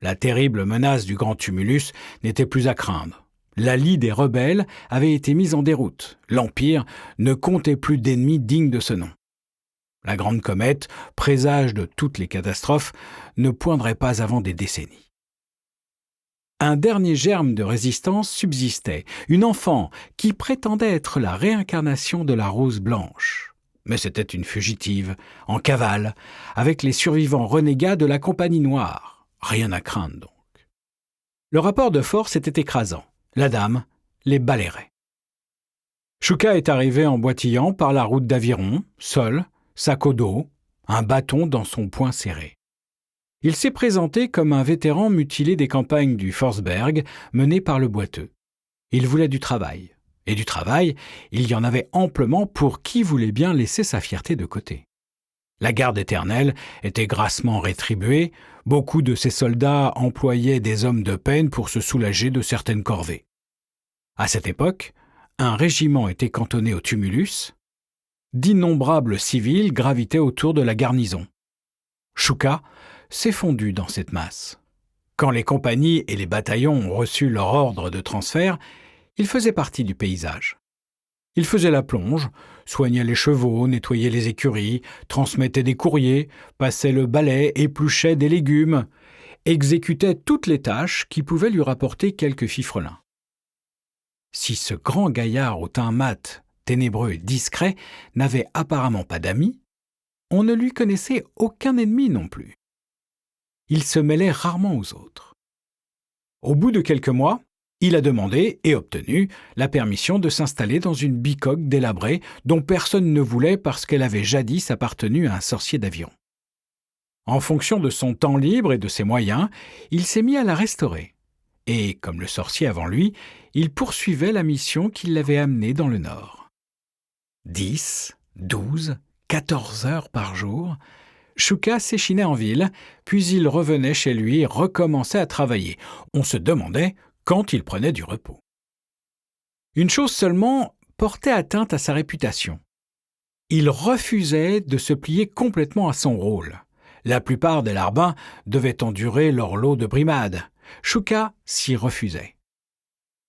La terrible menace du grand tumulus n'était plus à craindre. La lie des rebelles avait été mise en déroute. L'Empire ne comptait plus d'ennemis dignes de ce nom. La grande comète, présage de toutes les catastrophes, ne poindrait pas avant des décennies. Un dernier germe de résistance subsistait, une enfant qui prétendait être la réincarnation de la Rose Blanche. Mais c'était une fugitive, en cavale, avec les survivants renégats de la Compagnie Noire. Rien à craindre donc. Le rapport de force était écrasant. La dame les balayerait. Chouka est arrivé en boitillant par la route d'Aviron, seul, sac au dos, un bâton dans son poing serré. Il s'est présenté comme un vétéran mutilé des campagnes du Forsberg menées par le boiteux. Il voulait du travail. Et du travail, il y en avait amplement pour qui voulait bien laisser sa fierté de côté. La garde éternelle était grassement rétribuée, beaucoup de ses soldats employaient des hommes de peine pour se soulager de certaines corvées. À cette époque, un régiment était cantonné au tumulus, d'innombrables civils gravitaient autour de la garnison. Chouka s'est fondu dans cette masse. Quand les compagnies et les bataillons ont reçu leur ordre de transfert, il faisait partie du paysage. Il faisait la plonge, soignait les chevaux, nettoyait les écuries, transmettait des courriers, passait le balai, épluchait des légumes, exécutait toutes les tâches qui pouvaient lui rapporter quelques fifrelins. Si ce grand gaillard au teint mat, ténébreux et discret n'avait apparemment pas d'amis, on ne lui connaissait aucun ennemi non plus. Il se mêlait rarement aux autres. Au bout de quelques mois, il a demandé et obtenu la permission de s'installer dans une bicoque délabrée dont personne ne voulait parce qu'elle avait jadis appartenu à un sorcier d'Aviron. En fonction de son temps libre et de ses moyens, il s'est mis à la restaurer. Et, comme le sorcier avant lui, il poursuivait la mission qui l'avait amené dans le Nord. 10, 12, 14 heures par jour, Chouka s'échinait en ville, puis il revenait chez lui et recommençait à travailler. On se demandait quand il prenait du repos. Une chose seulement portait atteinte à sa réputation. Il refusait de se plier complètement à son rôle. La plupart des larbins devaient endurer leur lot de brimades. Chouka s'y refusait.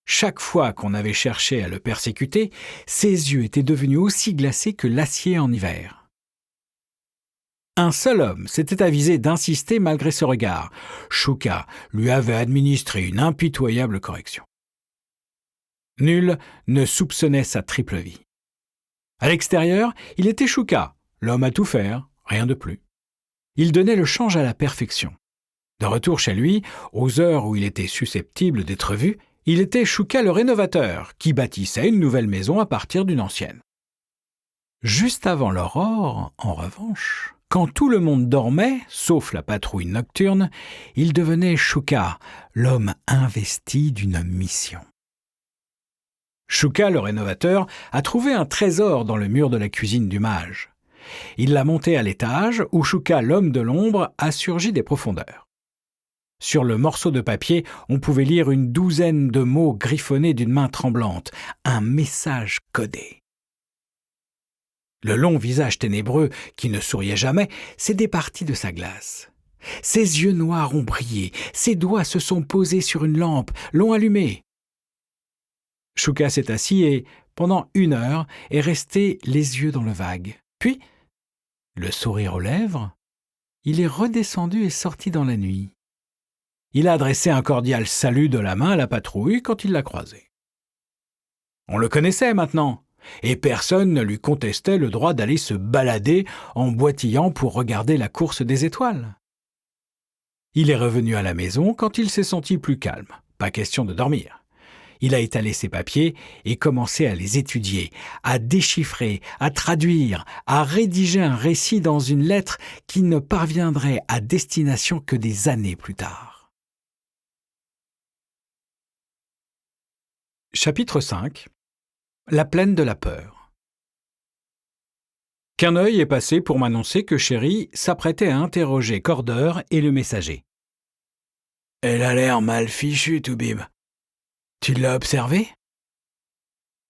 Chaque fois qu'on avait cherché à le persécuter, ses yeux étaient devenus aussi glacés que l'acier en hiver. Un seul homme s'était avisé d'insister malgré ce regard. Chouka lui avait administré une impitoyable correction. Nul ne soupçonnait sa triple vie. À l'extérieur, il était Chouka, l'homme à tout faire, rien de plus. Il donnait le change à la perfection. De retour chez lui, aux heures où il était susceptible d'être vu, il était Chouka le rénovateur, qui bâtissait une nouvelle maison à partir d'une ancienne. Juste avant l'aurore, en revanche, quand tout le monde dormait, sauf la patrouille nocturne, il devenait Chouka, l'homme investi d'une mission. Chouka le rénovateur a trouvé un trésor dans le mur de la cuisine du mage. Il l'a monté à l'étage où Chouka l'homme de l'ombre a surgi des profondeurs. Sur le morceau de papier, on pouvait lire une douzaine de mots griffonnés d'une main tremblante, un message codé. Le long visage ténébreux, qui ne souriait jamais, s'est départi de sa glace. Ses yeux noirs ont brillé, ses doigts se sont posés sur une lampe, l'ont allumée. Chouka s'est assis et, pendant 1 heure, est resté les yeux dans le vague. Puis, le sourire aux lèvres, il est redescendu et sorti dans la nuit. Il a adressé un cordial salut de la main à la patrouille quand il l'a croisée. On le connaissait maintenant, et personne ne lui contestait le droit d'aller se balader en boitillant pour regarder la course des étoiles. Il est revenu à la maison quand il s'est senti plus calme, pas question de dormir. Il a étalé ses papiers et commencé à les étudier, à déchiffrer, à traduire, à rédiger un récit dans une lettre qui ne parviendrait à destination que des années plus tard. Chapitre 5. La plaine de la peur. Qu'un œil est passé pour m'annoncer que Chéri s'apprêtait à interroger Cordeur et le messager. « Elle a l'air mal fichue, Toubib. Tu l'as observée ?»«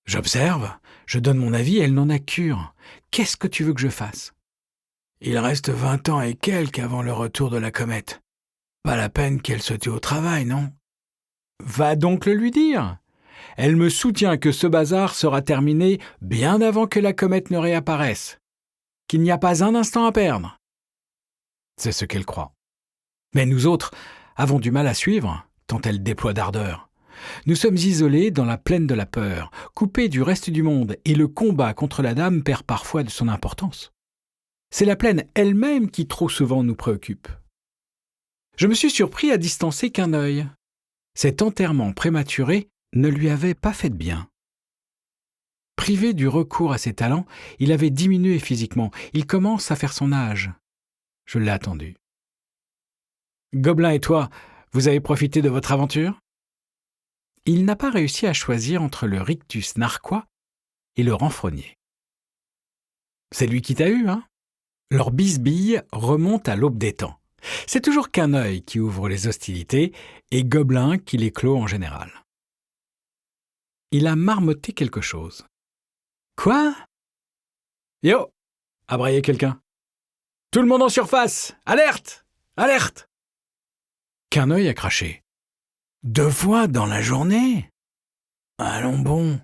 J'observe, je donne mon avis, elle n'en a cure. Qu'est-ce que tu veux que je fasse ?»« Il reste 20 ans et quelques avant le retour de la comète. Pas la peine qu'elle se tue au travail, non ?»« Va donc le lui dire. Elle me soutient que ce bazar sera terminé bien avant que la comète ne réapparaisse. Qu'il n'y a pas un instant à perdre. » C'est ce qu'elle croit. Mais nous autres avons du mal à suivre, tant elle déploie d'ardeur. Nous sommes isolés dans la plaine de la peur, coupés du reste du monde, et le combat contre la dame perd parfois de son importance. C'est la plaine elle-même qui trop souvent nous préoccupe. Je me suis surpris à distancer qu'un œil. Cet enterrement prématuré ne lui avait pas fait de bien. Privé du recours à ses talents, il avait diminué physiquement. Il commence à faire son âge. Je l'ai attendu. « Gobelin et toi, vous avez profité de votre aventure ?» Il n'a pas réussi à choisir entre le rictus narquois et le renfrogné. « C'est lui qui t'a eu, hein ?» Leur bisbille remonte à l'aube des temps. C'est toujours qu'un œil qui ouvre les hostilités et Gobelin qui les clôt en général. Il a marmotté quelque chose. « Quoi ?»« Yo !» a braillé quelqu'un. « Tout le monde en surface ! Alerte ! Alerte !» Qu'un œil a craché. « 2 fois dans la journée ? Allons bon. »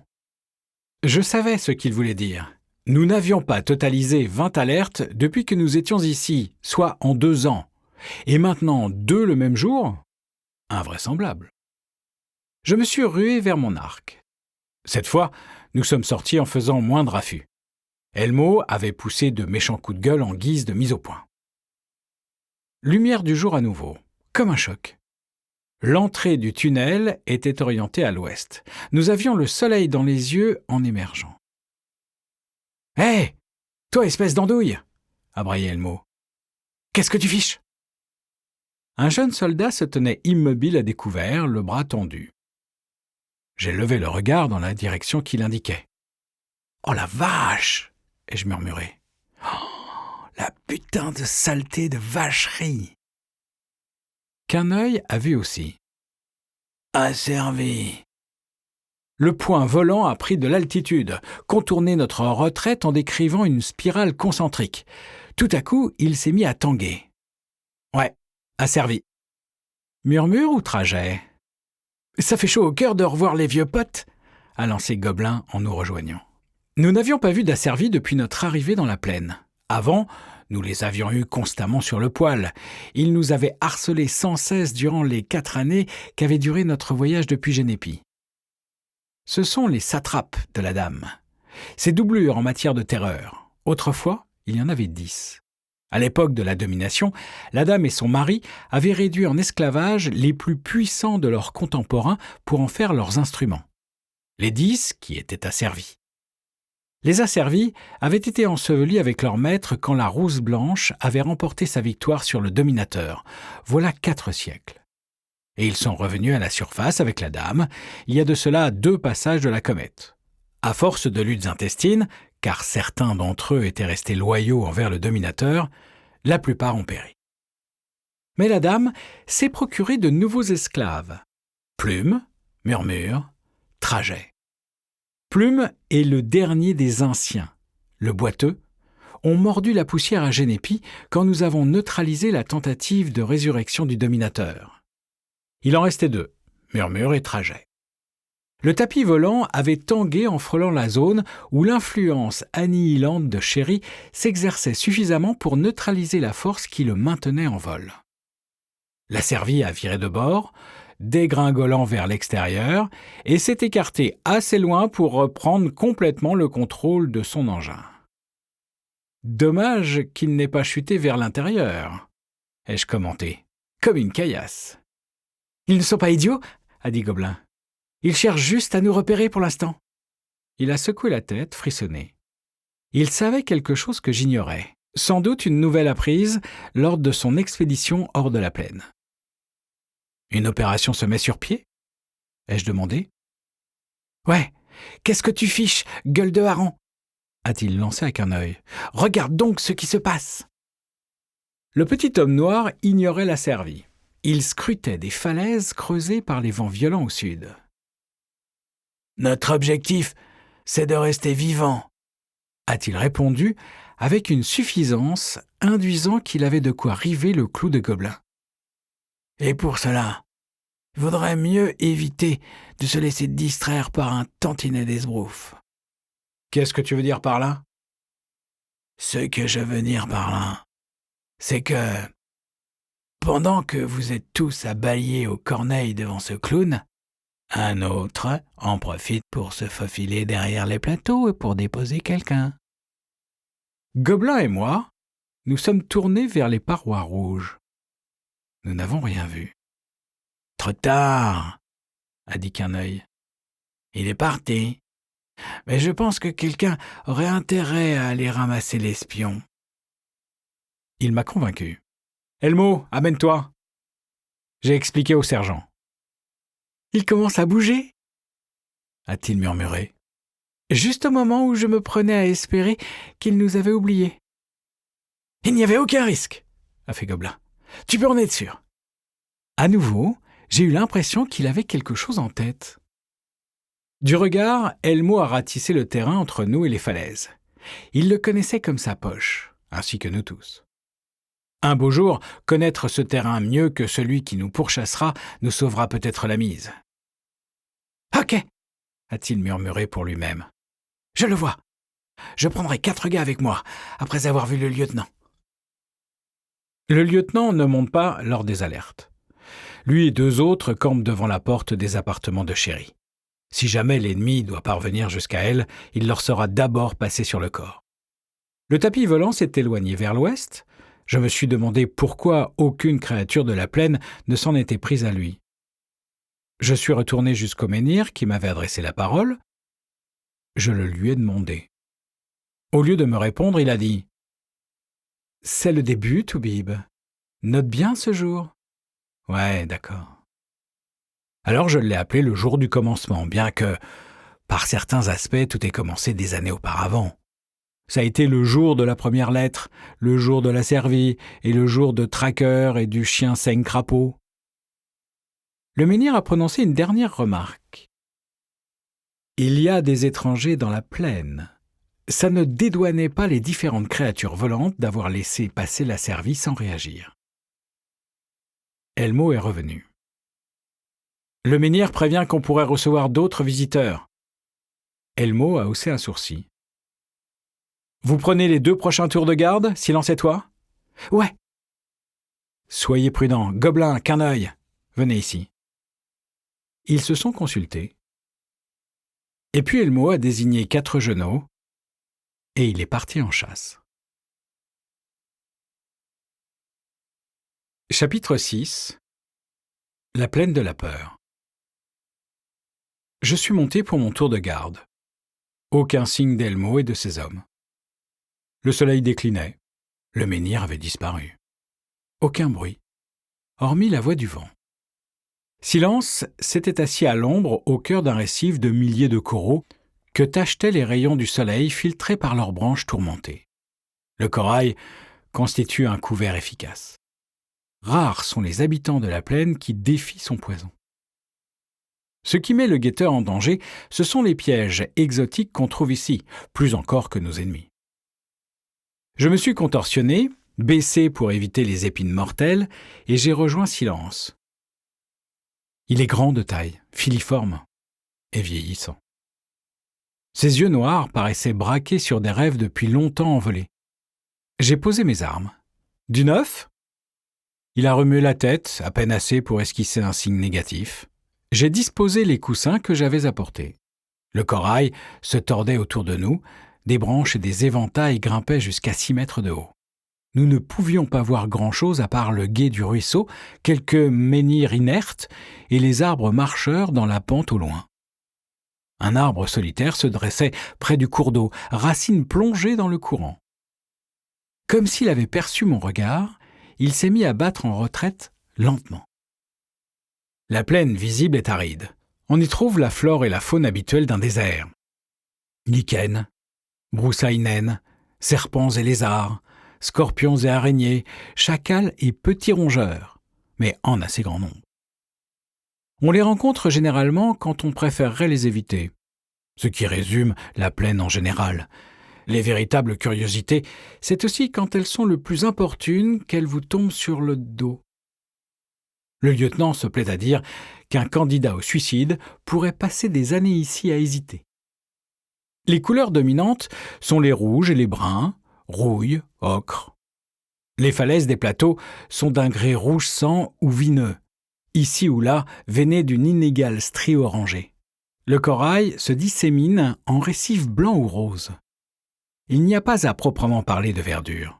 Je savais ce qu'il voulait dire. Nous n'avions pas totalisé 20 alertes depuis que nous étions ici, soit en 2 ans. Et maintenant 2 le même jour ? Invraisemblable. Je me suis rué vers mon arc. Cette fois, nous sommes sortis en faisant moindre affût. Elmo avait poussé de méchants coups de gueule en guise de mise au point. Lumière du jour à nouveau, comme un choc. L'entrée du tunnel était orientée à l'ouest. Nous avions le soleil dans les yeux en émergeant. « Hé, toi espèce d'andouille !» a braillé Elmo. « Qu'est-ce que tu fiches ?» Un jeune soldat se tenait immobile à découvert, le bras tendu. J'ai levé le regard dans la direction qu'il indiquait. « Oh la vache !» ai-je murmuré. « Oh, la putain de saleté de vacherie !» Qu'un œil a vu aussi. « Asservi !» Le point volant a pris de l'altitude, contourné notre retraite en décrivant une spirale concentrique. Tout à coup, il s'est mis à tanguer. « Ouais, asservi. » Murmure ou trajet ? « Ça fait chaud au cœur de revoir les vieux potes !» a lancé Gobelin en nous rejoignant. Nous n'avions pas vu d'asservis depuis notre arrivée dans la plaine. Avant, nous les avions eus constamment sur le poil. Ils nous avaient harcelés sans cesse durant les 4 années qu'avait duré notre voyage depuis Génépi. Ce sont les satrapes de la dame. Ces doublures en matière de terreur. Autrefois, il y en avait 10. À l'époque de la domination, la dame et son mari avaient réduit en esclavage les plus puissants de leurs contemporains pour en faire leurs instruments. Les 10 qui étaient asservis. Les asservis avaient été ensevelis avec leur maître quand la Rousse Blanche avait remporté sa victoire sur le dominateur, voilà 4 siècles. Et ils sont revenus à la surface avec la dame, il y a de cela 2 passages de la comète. À force de luttes intestines, car certains d'entre eux étaient restés loyaux envers le dominateur, la plupart ont péri. Mais la dame s'est procuré de nouveaux esclaves. Plume, Murmure, Trajet. Plume est le dernier des anciens. Le boiteux ont mordu la poussière à Génépi quand nous avons neutralisé la tentative de résurrection du dominateur. Il en restait 2, Murmure et Trajet. Le tapis volant avait tangué en frôlant la zone où l'influence annihilante de Chéri s'exerçait suffisamment pour neutraliser la force qui le maintenait en vol. L'asservi a viré de bord, dégringolant vers l'extérieur, et s'est écarté assez loin pour reprendre complètement le contrôle de son engin. Dommage qu'il n'ait pas chuté vers l'intérieur, ai-je commenté, comme une caillasse. Ils ne sont pas idiots, a dit Gobelin. Ils cherchent juste à nous repérer pour l'instant. Il a secoué la tête, frissonné. Il savait quelque chose que j'ignorais, sans doute une nouvelle apprise lors de son expédition hors de la plaine. Une opération se met sur pied ? Ai-je demandé. Ouais, qu'est-ce que tu fiches, gueule de hareng ? A-t-il lancé avec un œil. Regarde donc ce qui se passe. Le petit homme noir ignorait l'asservi. Il scrutait des falaises creusées par les vents violents au sud. Notre objectif, c'est de rester vivant, a-t-il répondu avec une suffisance induisant qu'il avait de quoi river le clou de Gobelin. Et pour cela, il vaudrait mieux éviter de se laisser distraire par un tantinet d'esbrouffe. Qu'est-ce que tu veux dire par là ? Ce que je veux dire par là, c'est que, pendant que vous êtes tous à bâiller aux corneilles devant ce clown, un autre en profite pour se faufiler derrière les plateaux et pour déposer quelqu'un. Gobelin et moi, nous sommes tournés vers les parois rouges. Nous n'avons rien vu. Trop tard, a dit Querneuil. Il est parti. Mais je pense que quelqu'un aurait intérêt à aller ramasser l'espion. Il m'a convaincu. Elmo, amène-toi. J'ai expliqué au sergent. Il commence à bouger, a-t-il murmuré, juste au moment où je me prenais à espérer qu'il nous avait oubliés. Il n'y avait aucun risque, a fait Gobelin. Tu peux en être sûr. À nouveau, j'ai eu l'impression qu'il avait quelque chose en tête. Du regard, Elmo a ratissé le terrain entre nous et les falaises. Il le connaissait comme sa poche, ainsi que nous tous. Un beau jour, connaître ce terrain mieux que celui qui nous pourchassera nous sauvera peut-être la mise. « Ok !» a-t-il murmuré pour lui-même. « Je le vois. Je prendrai 4 gars avec moi, après avoir vu le lieutenant. » Le lieutenant ne monte pas lors des alertes. Lui et 2 autres campent devant la porte des appartements de Chéri. Si jamais l'ennemi doit parvenir jusqu'à elle, il leur sera d'abord passé sur le corps. Le tapis volant s'est éloigné vers l'ouest. Je me suis demandé pourquoi aucune créature de la plaine ne s'en était prise à lui. Je suis retourné jusqu'au menhir qui m'avait adressé la parole. Je le lui ai demandé. Au lieu de me répondre, il a dit « C'est le début, Toubib. Note bien ce jour. »« Ouais, d'accord. » Alors je l'ai appelé le jour du commencement, bien que, par certains aspects, tout ait commencé des années auparavant. Ça a été le jour de la première lettre, le jour de l'asservi et le jour de Tracker et du chien saigne-crapaud. Le menhir a prononcé une dernière remarque. Il y a des étrangers dans la plaine. Ça ne dédouanait pas les différentes créatures volantes d'avoir laissé passer l'asservi sans réagir. Elmo est revenu. Le menhir prévient qu'on pourrait recevoir d'autres visiteurs. Elmo a haussé un sourcil. Vous prenez les 2 prochains tours de garde, Silence et toi ? Ouais. Soyez prudents, Gobelin, Querneuil, venez ici. Ils se sont consultés. Et puis Elmo a désigné 4 gemeaux, et il est parti en chasse. Chapitre 6. La plaine de la peur. Je suis monté pour mon tour de garde. Aucun signe d'Elmo et de ses hommes. Le soleil déclinait. Le menhir avait disparu. Aucun bruit, hormis la voix du vent. Silence s'était assis à l'ombre au cœur d'un récif de milliers de coraux que tachetaient les rayons du soleil filtrés par leurs branches tourmentées. Le corail constitue un couvert efficace. Rares sont les habitants de la plaine qui défient son poison. Ce qui met le guetteur en danger, ce sont les pièges exotiques qu'on trouve ici, plus encore que nos ennemis. Je me suis contorsionné, baissé pour éviter les épines mortelles, et j'ai rejoint Silence. Il est grand de taille, filiforme et vieillissant. Ses yeux noirs paraissaient braqués sur des rêves depuis longtemps envolés. J'ai posé mes armes. Du neuf ? Il a remué la tête, à peine assez pour esquisser un signe négatif. J'ai disposé les coussins que j'avais apportés. Le corail se tordait autour de nous, des branches et des éventails grimpaient jusqu'à 6 mètres de haut. Nous ne pouvions pas voir grand-chose à part le gué du ruisseau, quelques menhirs inertes et les arbres marcheurs dans la pente au loin. Un arbre solitaire se dressait près du cours d'eau, racines plongées dans le courant. Comme s'il avait perçu mon regard, il s'est mis à battre en retraite lentement. La plaine visible est aride. On y trouve la flore et la faune habituelles d'un désert. Lichens, broussailles naines, serpents et lézards, scorpions et araignées, chacals et petits rongeurs, mais en assez grand nombre. On les rencontre généralement quand on préférerait les éviter, ce qui résume la plaine en général. Les véritables curiosités, c'est aussi quand elles sont le plus importunes qu'elles vous tombent sur le dos. Le lieutenant se plaît à dire qu'un candidat au suicide pourrait passer des années ici à hésiter. Les couleurs dominantes sont les rouges et les bruns, rouille, ocre. Les falaises des plateaux sont d'un grès rouge sang ou vineux, ici ou là veinées d'une inégale strie orangée. Le corail se dissémine en récifs blancs ou roses. Il n'y a pas à proprement parler de verdure.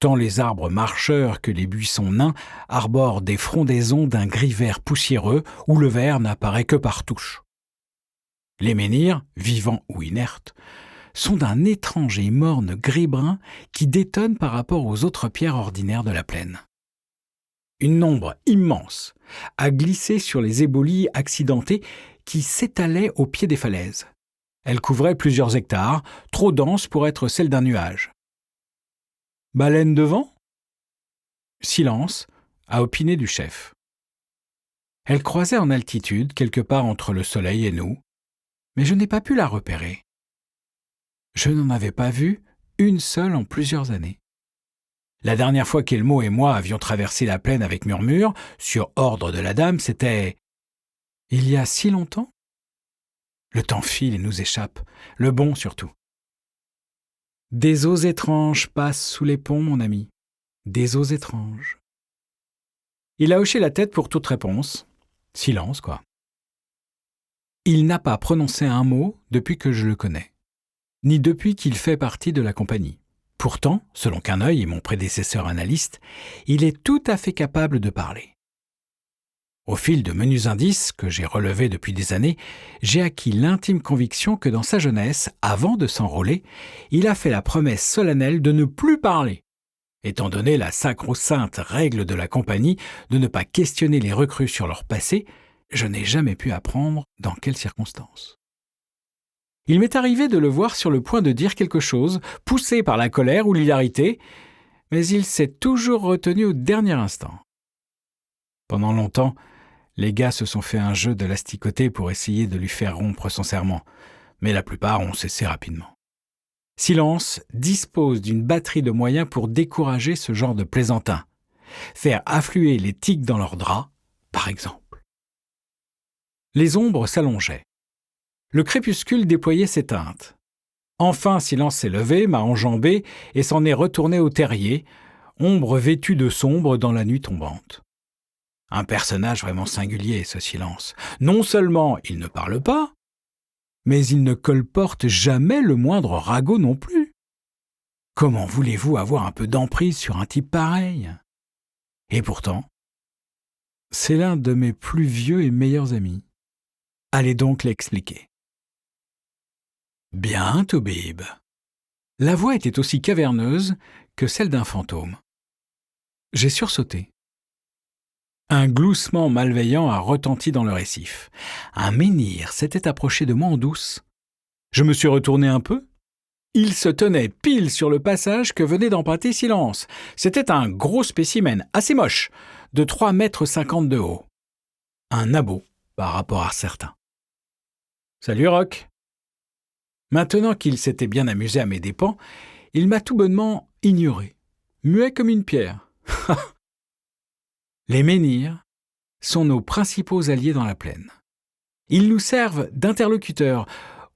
Tant les arbres marcheurs que les buissons nains arborent des frondaisons d'un gris-vert poussiéreux où le vert n'apparaît que par touches. Les menhirs, vivants ou inertes, sont d'un étrange et morne gris-brun qui détonne par rapport aux autres pierres ordinaires de la plaine. Une ombre immense a glissé sur les ébolies accidentées qui s'étalaient au pied des falaises. Elle couvrait plusieurs hectares, trop dense pour être celle d'un nuage. Baleine de vent ? Silence, a opiné du chef. Elle croisait en altitude, quelque part entre le soleil et nous, mais je n'ai pas pu la repérer. Je n'en avais pas vu une seule en plusieurs années. La dernière fois qu'Elmo et moi avions traversé la plaine avec Murmure, sur ordre de la dame, c'était il y a si longtemps ? Le temps file et nous échappe, le bon surtout. Des eaux étranges passent sous les ponts, mon ami. Des eaux étranges. Il a hoché la tête pour toute réponse. Silence, quoi. Il n'a pas prononcé un mot depuis que je le connais, ni depuis qu'il fait partie de la compagnie. Pourtant, selon Quineuil et mon prédécesseur analyste, il est tout à fait capable de parler. Au fil de menus indices que j'ai relevés depuis des années, j'ai acquis l'intime conviction que dans sa jeunesse, avant de s'enrôler, il a fait la promesse solennelle de ne plus parler, étant donné la sacro-sainte règle de la compagnie de ne pas questionner les recrues sur leur passé. Je n'ai jamais pu apprendre dans quelles circonstances. Il m'est arrivé de le voir sur le point de dire quelque chose, poussé par la colère ou l'hilarité, mais il s'est toujours retenu au dernier instant. Pendant longtemps, les gars se sont fait un jeu de l'asticoter pour essayer de lui faire rompre son serment, mais la plupart ont cessé rapidement. Silence dispose d'une batterie de moyens pour décourager ce genre de plaisantins. Faire affluer les tiques dans leurs draps, par exemple. Les ombres s'allongeaient. Le crépuscule déployait ses teintes. Enfin, Silence s'est levé, m'a enjambé et s'en est retourné au terrier, ombre vêtue de sombre dans la nuit tombante. Un personnage vraiment singulier, ce Silence. Non seulement il ne parle pas, Mais ils ne colportent jamais le moindre ragot non plus. Comment voulez-vous avoir un peu d'emprise sur un type pareil ? Et pourtant, c'est l'un de mes plus vieux et meilleurs amis. Allez donc l'expliquer. Bien, Toubib. La voix était aussi caverneuse que celle d'un fantôme. J'ai sursauté. Un gloussement malveillant a retenti dans le récif. Un menhir s'était approché de moi en douce. Je me suis retourné un peu. Il se tenait pile sur le passage que venait d'emprunter Silence. C'était un gros spécimen, assez moche, de 3,50 m de haut. Un nabot, par rapport à certains. « Salut, Roc !» Maintenant qu'il s'était bien amusé à mes dépens, il m'a tout bonnement ignoré, muet comme une pierre. Les menhirs sont nos principaux alliés dans la plaine. Ils nous servent d'interlocuteurs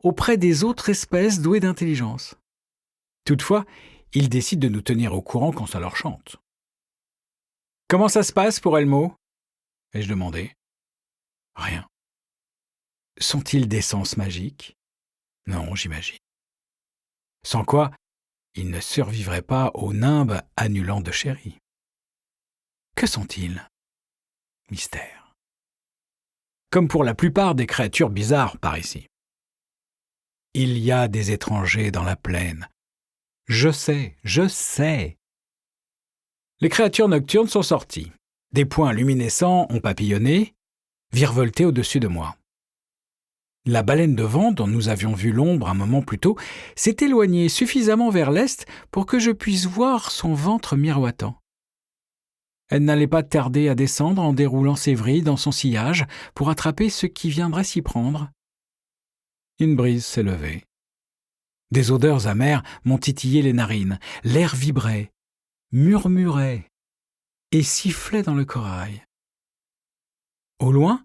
auprès des autres espèces douées d'intelligence. Toutefois, ils décident de nous tenir au courant quand ça leur chante. « Comment ça se passe pour Elmo ?» ai-je demandé. « Rien. » « Sont-ils d'essence magique ? Non, j'imagine. Sans quoi, ils ne survivraient pas au nimbe annulant de Chéri. Que sont-ils ? Mystère. Comme pour la plupart des créatures bizarres par ici. Il y a des étrangers dans la plaine. Je sais. Les créatures nocturnes sont sorties. Des points luminescents ont papillonné, virevolté au-dessus de moi. La baleine de vent, dont nous avions vu l'ombre un moment plus tôt, s'est éloignée suffisamment vers l'est pour que je puisse voir son ventre miroitant. Elle n'allait pas tarder à descendre en déroulant ses vrilles dans son sillage pour attraper ce qui viendrait s'y prendre. Une brise s'est levée. Des odeurs amères m'ont titillé les narines. L'air vibrait, murmurait et sifflait dans le corail. Au loin,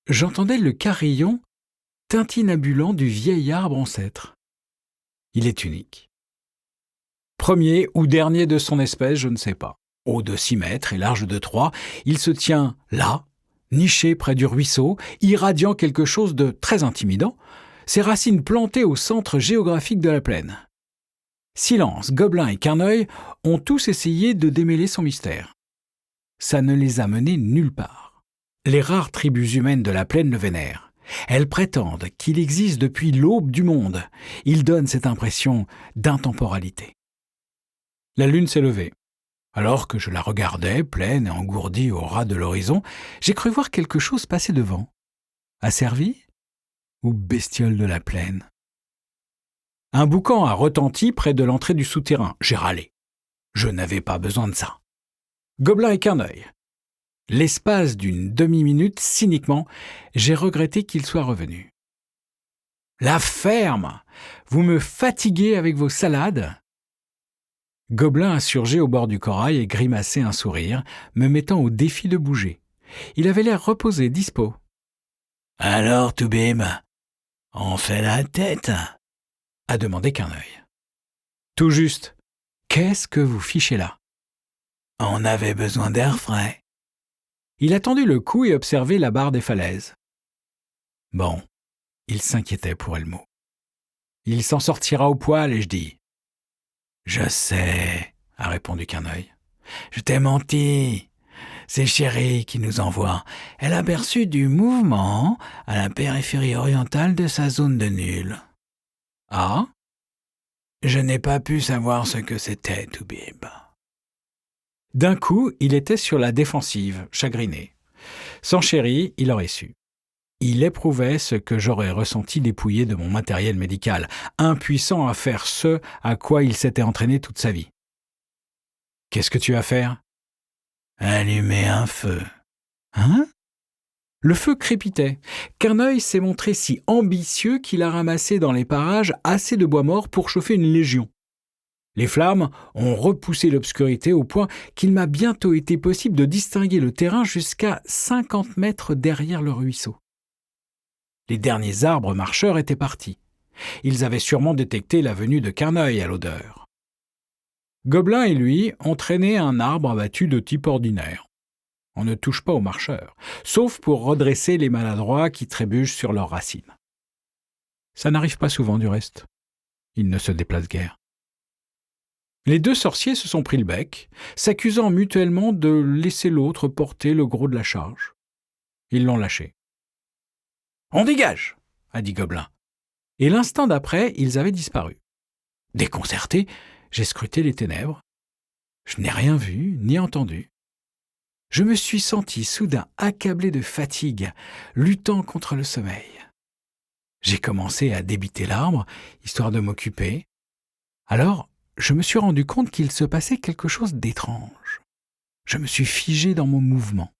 j'entendais le carillon tintinabulant du vieil arbre ancêtre. Il est unique. Premier ou dernier de son espèce, je ne sais pas. Haut de 6 mètres et large de 3, il se tient là, niché près du ruisseau, irradiant quelque chose de très intimidant, ses racines plantées au centre géographique de la plaine. Silence, Gobelin et Querneuil ont tous essayé de démêler son mystère. Ça ne les a menés nulle part. Les rares tribus humaines de la plaine le vénèrent. Elles prétendent qu'il existe depuis l'aube du monde. Ils donnent cette impression d'intemporalité. La lune s'est levée. Alors que je la regardais, pleine et engourdie au ras de l'horizon, j'ai cru voir quelque chose passer devant. Asservi ou bestiole de la plaine ? Un boucan a retenti près de l'entrée du souterrain. J'ai râlé. Je n'avais pas besoin de ça. Gobelin et Querneuil. L'espace d'une demi-minute, cyniquement, j'ai regretté qu'il soit revenu. « La ferme ! Vous me fatiguez avec vos salades !» Gobelin a surgi au bord du corail et grimacé un sourire, me mettant au défi de bouger. Il avait l'air reposé, dispo. « Alors, Toubib, on fait la tête ?» a demandé Querneuil. « Tout juste. Qu'est-ce que vous fichez là ?»« On avait besoin d'air frais. » Il a tendu le cou et observé la barre des falaises. Bon, il s'inquiétait pour Elmo. Il s'en sortira au poil, ai-je dit. Je sais, a répondu Querneuil. Je t'ai menti. C'est Chéri qui nous envoie. Elle a aperçu du mouvement à la périphérie orientale de sa zone de nul. Ah ? Je n'ai pas pu savoir ce que c'était, Toubib. D'un coup, il était sur la défensive, chagriné. Sans Chéri, il aurait su. Il éprouvait ce que j'aurais ressenti dépouillé de mon matériel médical, impuissant à faire ce à quoi il s'était entraîné toute sa vie. « Qu'est-ce que tu vas faire ?»« Allumer un feu. »« Hein ?» Le feu crépitait. Querneuil s'est montré si ambitieux qu'il a ramassé dans les parages assez de bois mort pour chauffer une légion. Les flammes ont repoussé l'obscurité au point qu'il m'a bientôt été possible de distinguer le terrain jusqu'à 50 mètres derrière le ruisseau. Les derniers arbres marcheurs étaient partis. Ils avaient sûrement détecté la venue de Querneuil à l'odeur. Gobelin et lui ont traîné un arbre abattu de type ordinaire. On ne touche pas aux marcheurs, sauf pour redresser les maladroits qui trébuchent sur leurs racines. Ça n'arrive pas souvent du reste. Ils ne se déplacent guère. Les deux sorciers se sont pris le bec, s'accusant mutuellement de laisser l'autre porter le gros de la charge. Ils l'ont lâché. « On dégage !» a dit Gobelin. Et l'instant d'après, ils avaient disparu. Déconcerté, j'ai scruté les ténèbres. Je n'ai rien vu ni entendu. Je me suis senti soudain accablé de fatigue, luttant contre le sommeil. J'ai commencé à débiter l'arbre, histoire de m'occuper. Alors, je me suis rendu compte qu'il se passait quelque chose d'étrange. Je me suis figé dans mon mouvement.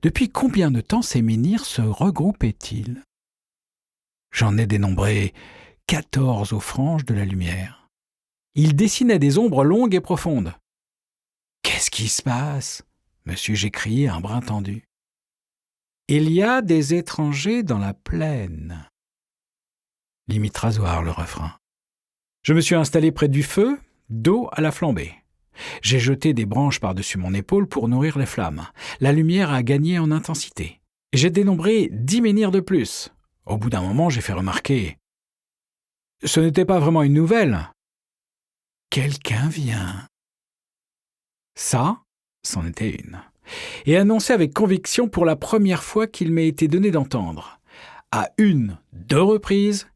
Depuis combien de temps ces menhirs se regroupaient-ils ? J'en ai dénombré 14 aux franges de la lumière. Ils dessinaient des ombres longues et profondes. « Qu'est-ce qui se passe ?» me suis-je écrié un brin tendu. « Il y a des étrangers dans la plaine. » Limite rasoir le refrain. Je me suis installé près du feu, dos à la flambée. J'ai jeté des branches par-dessus mon épaule pour nourrir les flammes. La lumière a gagné en intensité. J'ai dénombré 10 menhirs de plus. Au bout d'un moment, j'ai fait remarquer. Ce n'était pas vraiment une nouvelle. Quelqu'un vient. Ça, c'en était une. Et annoncé avec conviction pour la première fois qu'il m'ait été donné d'entendre. À 2 reprises,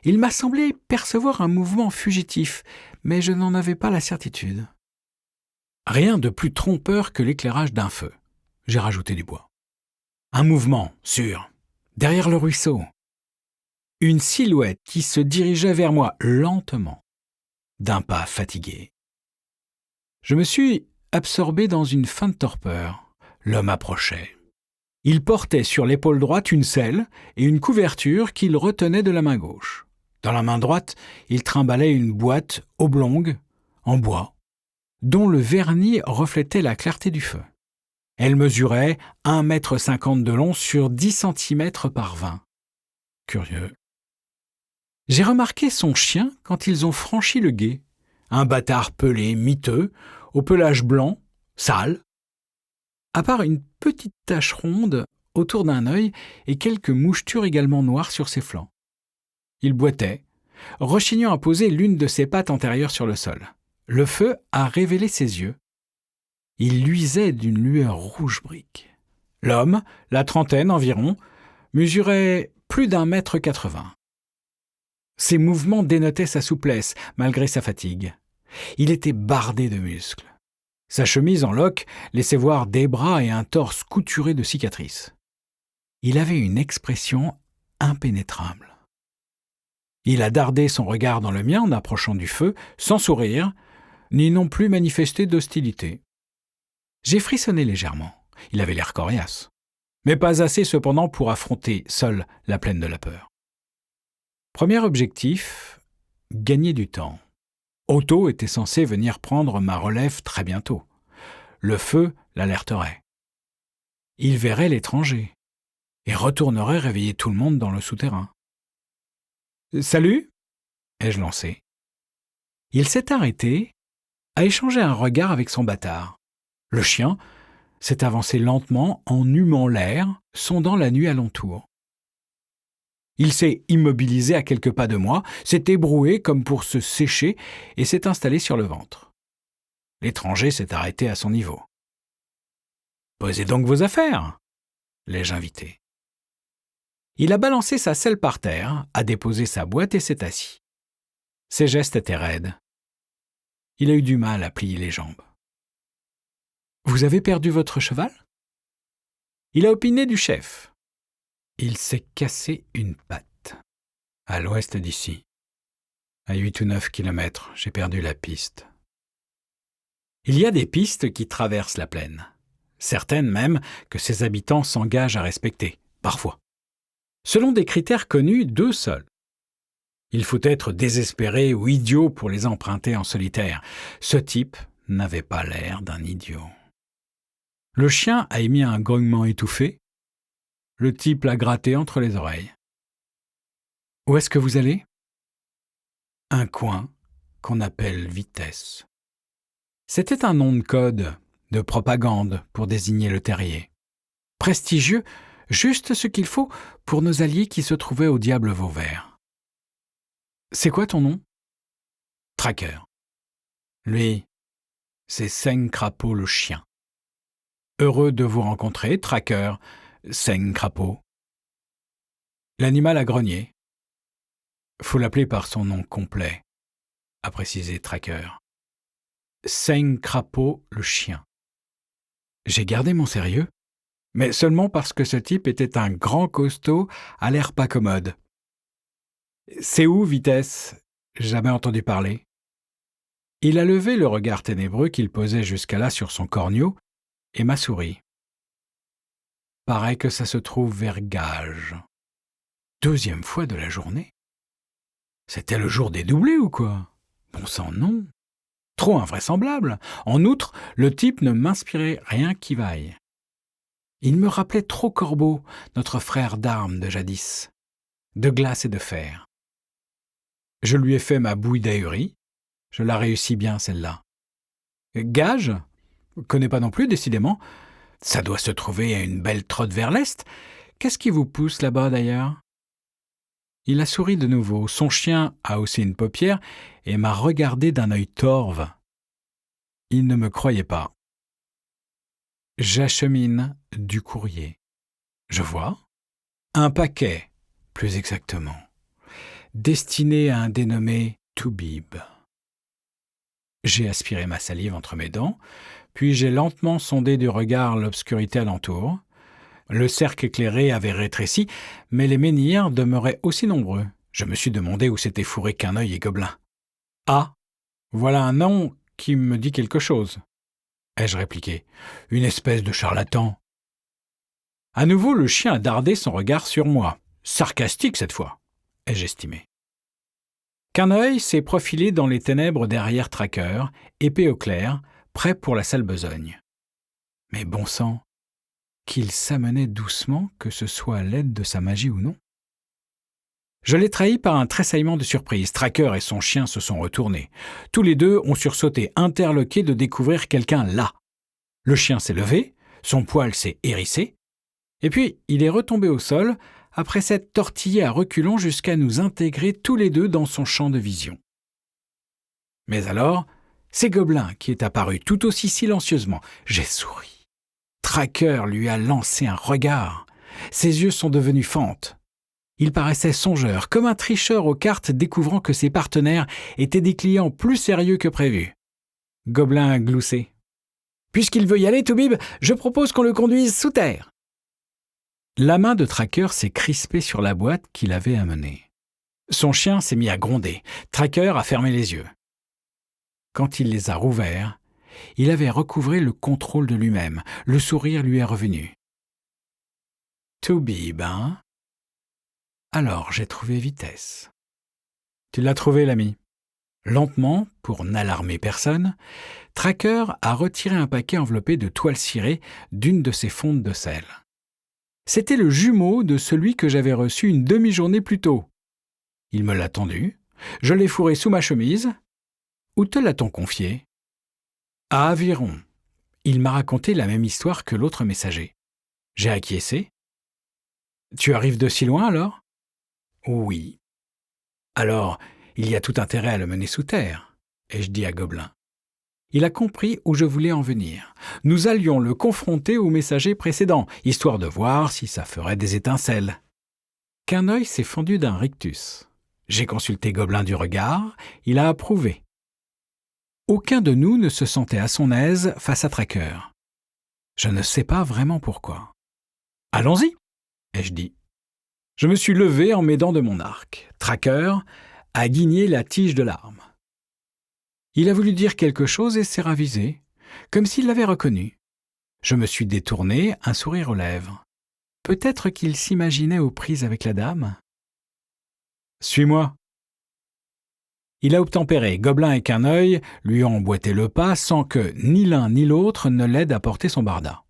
il m'a semblé percevoir un mouvement fugitif, mais je n'en avais pas la certitude. Rien de plus trompeur que l'éclairage d'un feu. J'ai rajouté du bois. Un mouvement, sûr, derrière le ruisseau. Une silhouette qui se dirigeait vers moi lentement, d'un pas fatigué. Je me suis absorbé dans une fin de torpeur. L'homme approchait. Il portait sur l'épaule droite une selle et une couverture qu'il retenait de la main gauche. Dans la main droite, il trimbalait une boîte oblongue, en bois, dont le vernis reflétait la clarté du feu. Elle mesurait 1,50 m de long sur 10 cm par 20. Curieux. J'ai remarqué son chien quand ils ont franchi le gué. Un bâtard pelé, miteux, au pelage blanc, sale. À part une petite tache ronde autour d'un œil et quelques mouchetures également noires sur ses flancs. Il boitait, rechignant à poser l'une de ses pattes antérieures sur le sol. Le feu a révélé ses yeux. Il luisait d'une lueur rouge brique. L'homme, la trentaine environ, mesurait plus d'1,80 m. Ses mouvements dénotaient sa souplesse, malgré sa fatigue. Il était bardé de muscles. Sa chemise en loques laissait voir des bras et un torse couturé de cicatrices. Il avait une expression impénétrable. Il a dardé son regard dans le mien en approchant du feu, sans sourire, ni non plus manifester d'hostilité. J'ai frissonné légèrement. Il avait l'air coriace. Mais pas assez cependant pour affronter seul la plaine de la peur. Premier objectif, gagner du temps. Otto était censé venir prendre ma relève très bientôt. Le feu l'alerterait. Il verrait l'étranger et retournerait réveiller tout le monde dans le souterrain. « Salut !» ai-je lancé. Il s'est arrêté, a échangé un regard avec son bâtard. Le chien s'est avancé lentement en humant l'air, sondant la nuit alentour. Il s'est immobilisé à quelques pas de moi, s'est ébroué comme pour se sécher et s'est installé sur le ventre. L'étranger s'est arrêté à son niveau. « Posez donc vos affaires !» l'ai-je invité. Il a balancé sa selle par terre, a déposé sa boîte et s'est assis. Ses gestes étaient raides. Il a eu du mal à plier les jambes. « Vous avez perdu votre cheval ?» Il a opiné du chef. Il s'est cassé une patte. À l'ouest d'ici. À 8 ou 9 kilomètres, j'ai perdu la piste. Il y a des pistes qui traversent la plaine. Certaines même que ses habitants s'engagent à respecter, parfois. Selon des critères connus, 2 seuls. Il faut être désespéré ou idiot pour les emprunter en solitaire. Ce type n'avait pas l'air d'un idiot. Le chien a émis un grognement étouffé. Le type l'a gratté entre les oreilles. « Où est-ce que vous allez ?» Un coin qu'on appelle Vitesse. C'était un nom de code, de propagande pour désigner le terrier. Prestigieux, juste ce qu'il faut pour nos alliés qui se trouvaient au Diable Vauvert. C'est quoi ton nom ? Tracker. Lui, c'est Seng Crapaud le chien. Heureux de vous rencontrer, Tracker, Seng Crapaud. L'animal a grogné. Faut l'appeler par son nom complet, a précisé Tracker. Seng Crapaud le chien. J'ai gardé mon sérieux, mais seulement parce que ce type était un grand costaud à l'air pas commode. C'est où, Vitesse ? Jamais entendu parler. Il a levé le regard ténébreux qu'il posait jusqu'à là sur son corneau et m'a souri. Paraît que ça se trouve vers Gage. 2e fois de la journée. C'était le jour des doublés ou quoi ? Bon sang, non. Trop invraisemblable. En outre, le type ne m'inspirait rien qui vaille. Il me rappelait trop Corbeau, notre frère d'armes de jadis, de glace et de fer. Je lui ai fait ma bouille d'ahurie. Je la réussis bien, celle-là. Gage ? Connais pas non plus, décidément. Ça doit se trouver à une belle trotte vers l'est. Qu'est-ce qui vous pousse là-bas, d'ailleurs ? Il a souri de nouveau. Son chien a haussé une paupière et m'a regardé d'un œil torve. Il ne me croyait pas. J'achemine du courrier. Je vois. Un paquet, plus exactement, destiné à un dénommé Toubib. J'ai aspiré ma salive entre mes dents, puis j'ai lentement sondé du regard l'obscurité alentour. Le cercle éclairé avait rétréci, mais les menhirs demeuraient aussi nombreux. Je me suis demandé où s'étaient fourrés Quin'Œil et Gobelin. « Ah, voilà un nom qui me dit quelque chose », ai-je répliqué. « Une espèce de charlatan. » À nouveau, le chien a dardé son regard sur moi. Sarcastique cette fois, ai-je estimé. Quin'Œil s'est profilé dans les ténèbres derrière Tracker, épée au clair, prêt pour la sale besogne. Mais bon sang, qu'il s'amenait doucement, que ce soit à l'aide de sa magie ou non. Je l'ai trahi par un tressaillement de surprise. Tracker et son chien se sont retournés. Tous les deux ont sursauté, interloqués de découvrir quelqu'un là. Le chien s'est levé, son poil s'est hérissé, et puis il est retombé au sol après s'être tortillé à reculons jusqu'à nous intégrer tous les deux dans son champ de vision. Mais alors, c'est Gobelin qui est apparu tout aussi silencieusement. J'ai souri. Tracker lui a lancé un regard. Ses yeux sont devenus fentes. Il paraissait songeur, comme un tricheur aux cartes découvrant que ses partenaires étaient des clients plus sérieux que prévu. Gobelin a gloussé. « Puisqu'il veut y aller, Toubib, je propose qu'on le conduise sous terre. » La main de Tracker s'est crispée sur la boîte qu'il avait amenée. Son chien s'est mis à gronder. Tracker a fermé les yeux. Quand il les a rouverts, il avait recouvré le contrôle de lui-même. Le sourire lui est revenu. « Toubib, hein ? Alors j'ai trouvé Vitesse. » « Tu l'as trouvé, l'ami. » Lentement, pour n'alarmer personne, Tracker a retiré un paquet enveloppé de toile cirée d'une de ses fontes de sel. C'était le jumeau de celui que j'avais reçu une demi-journée plus tôt. Il me l'a tendu, je l'ai fourré sous ma chemise. Où te l'a-t-on confié ? À Aviron. Il m'a raconté la même histoire que l'autre messager. J'ai acquiescé. Tu arrives de si loin alors ? Oui. Alors, il y a tout intérêt à le mener sous terre, ai-je dit à Gobelin. Il a compris où je voulais en venir. Nous allions le confronter au messager précédent, histoire de voir si ça ferait des étincelles. Quin'Œil s'est fendu d'un rictus. J'ai consulté Gobelin du regard, il a approuvé. Aucun de nous ne se sentait à son aise face à Tracker. Je ne sais pas vraiment pourquoi. « Allons-y !» ai-je dit. Je me suis levé en m'aidant de mon arc. Tracker a guigné la tige de l'arme. Il a voulu dire quelque chose et s'est ravisé, comme s'il l'avait reconnu. Je me suis détourné, un sourire aux lèvres. Peut-être qu'il s'imaginait aux prises avec la dame. « Suis-moi !» Il a obtempéré. Gobelin et Quin'Œil lui ont emboîté le pas sans que ni l'un ni l'autre ne l'aide à porter son barda.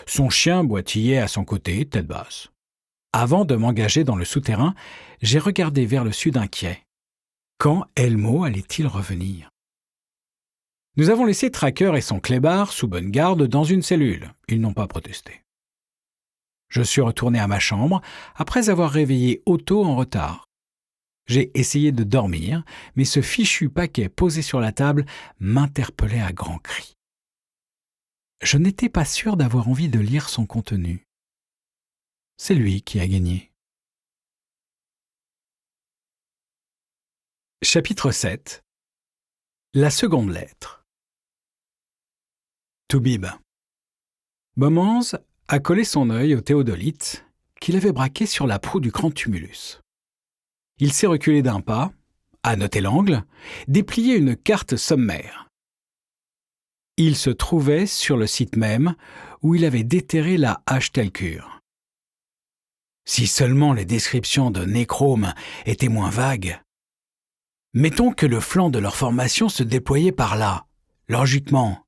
Son chien boitillait à son côté, tête basse. Avant de m'engager dans le souterrain, j'ai regardé vers le sud inquiet. Quand Elmo allait-il revenir ? Nous avons laissé Tracker et son clébard sous bonne garde dans une cellule. Ils n'ont pas protesté. Je suis retourné à ma chambre après avoir réveillé Otto en retard. J'ai essayé de dormir, mais ce fichu paquet posé sur la table m'interpellait à grands cris. Je n'étais pas sûr d'avoir envie de lire son contenu. C'est lui qui a gagné. Chapitre 7. La seconde lettre. Toubib. Bomance a collé son œil au théodolite qu'il avait braqué sur la proue du grand tumulus. Il s'est reculé d'un pas, a noté l'angle, déplié une carte sommaire. Il se trouvait sur le site même où il avait déterré la hache Telcure. Si seulement les descriptions de Nécrome étaient moins vagues. Mettons que le flanc de leur formation se déployait par là, logiquement.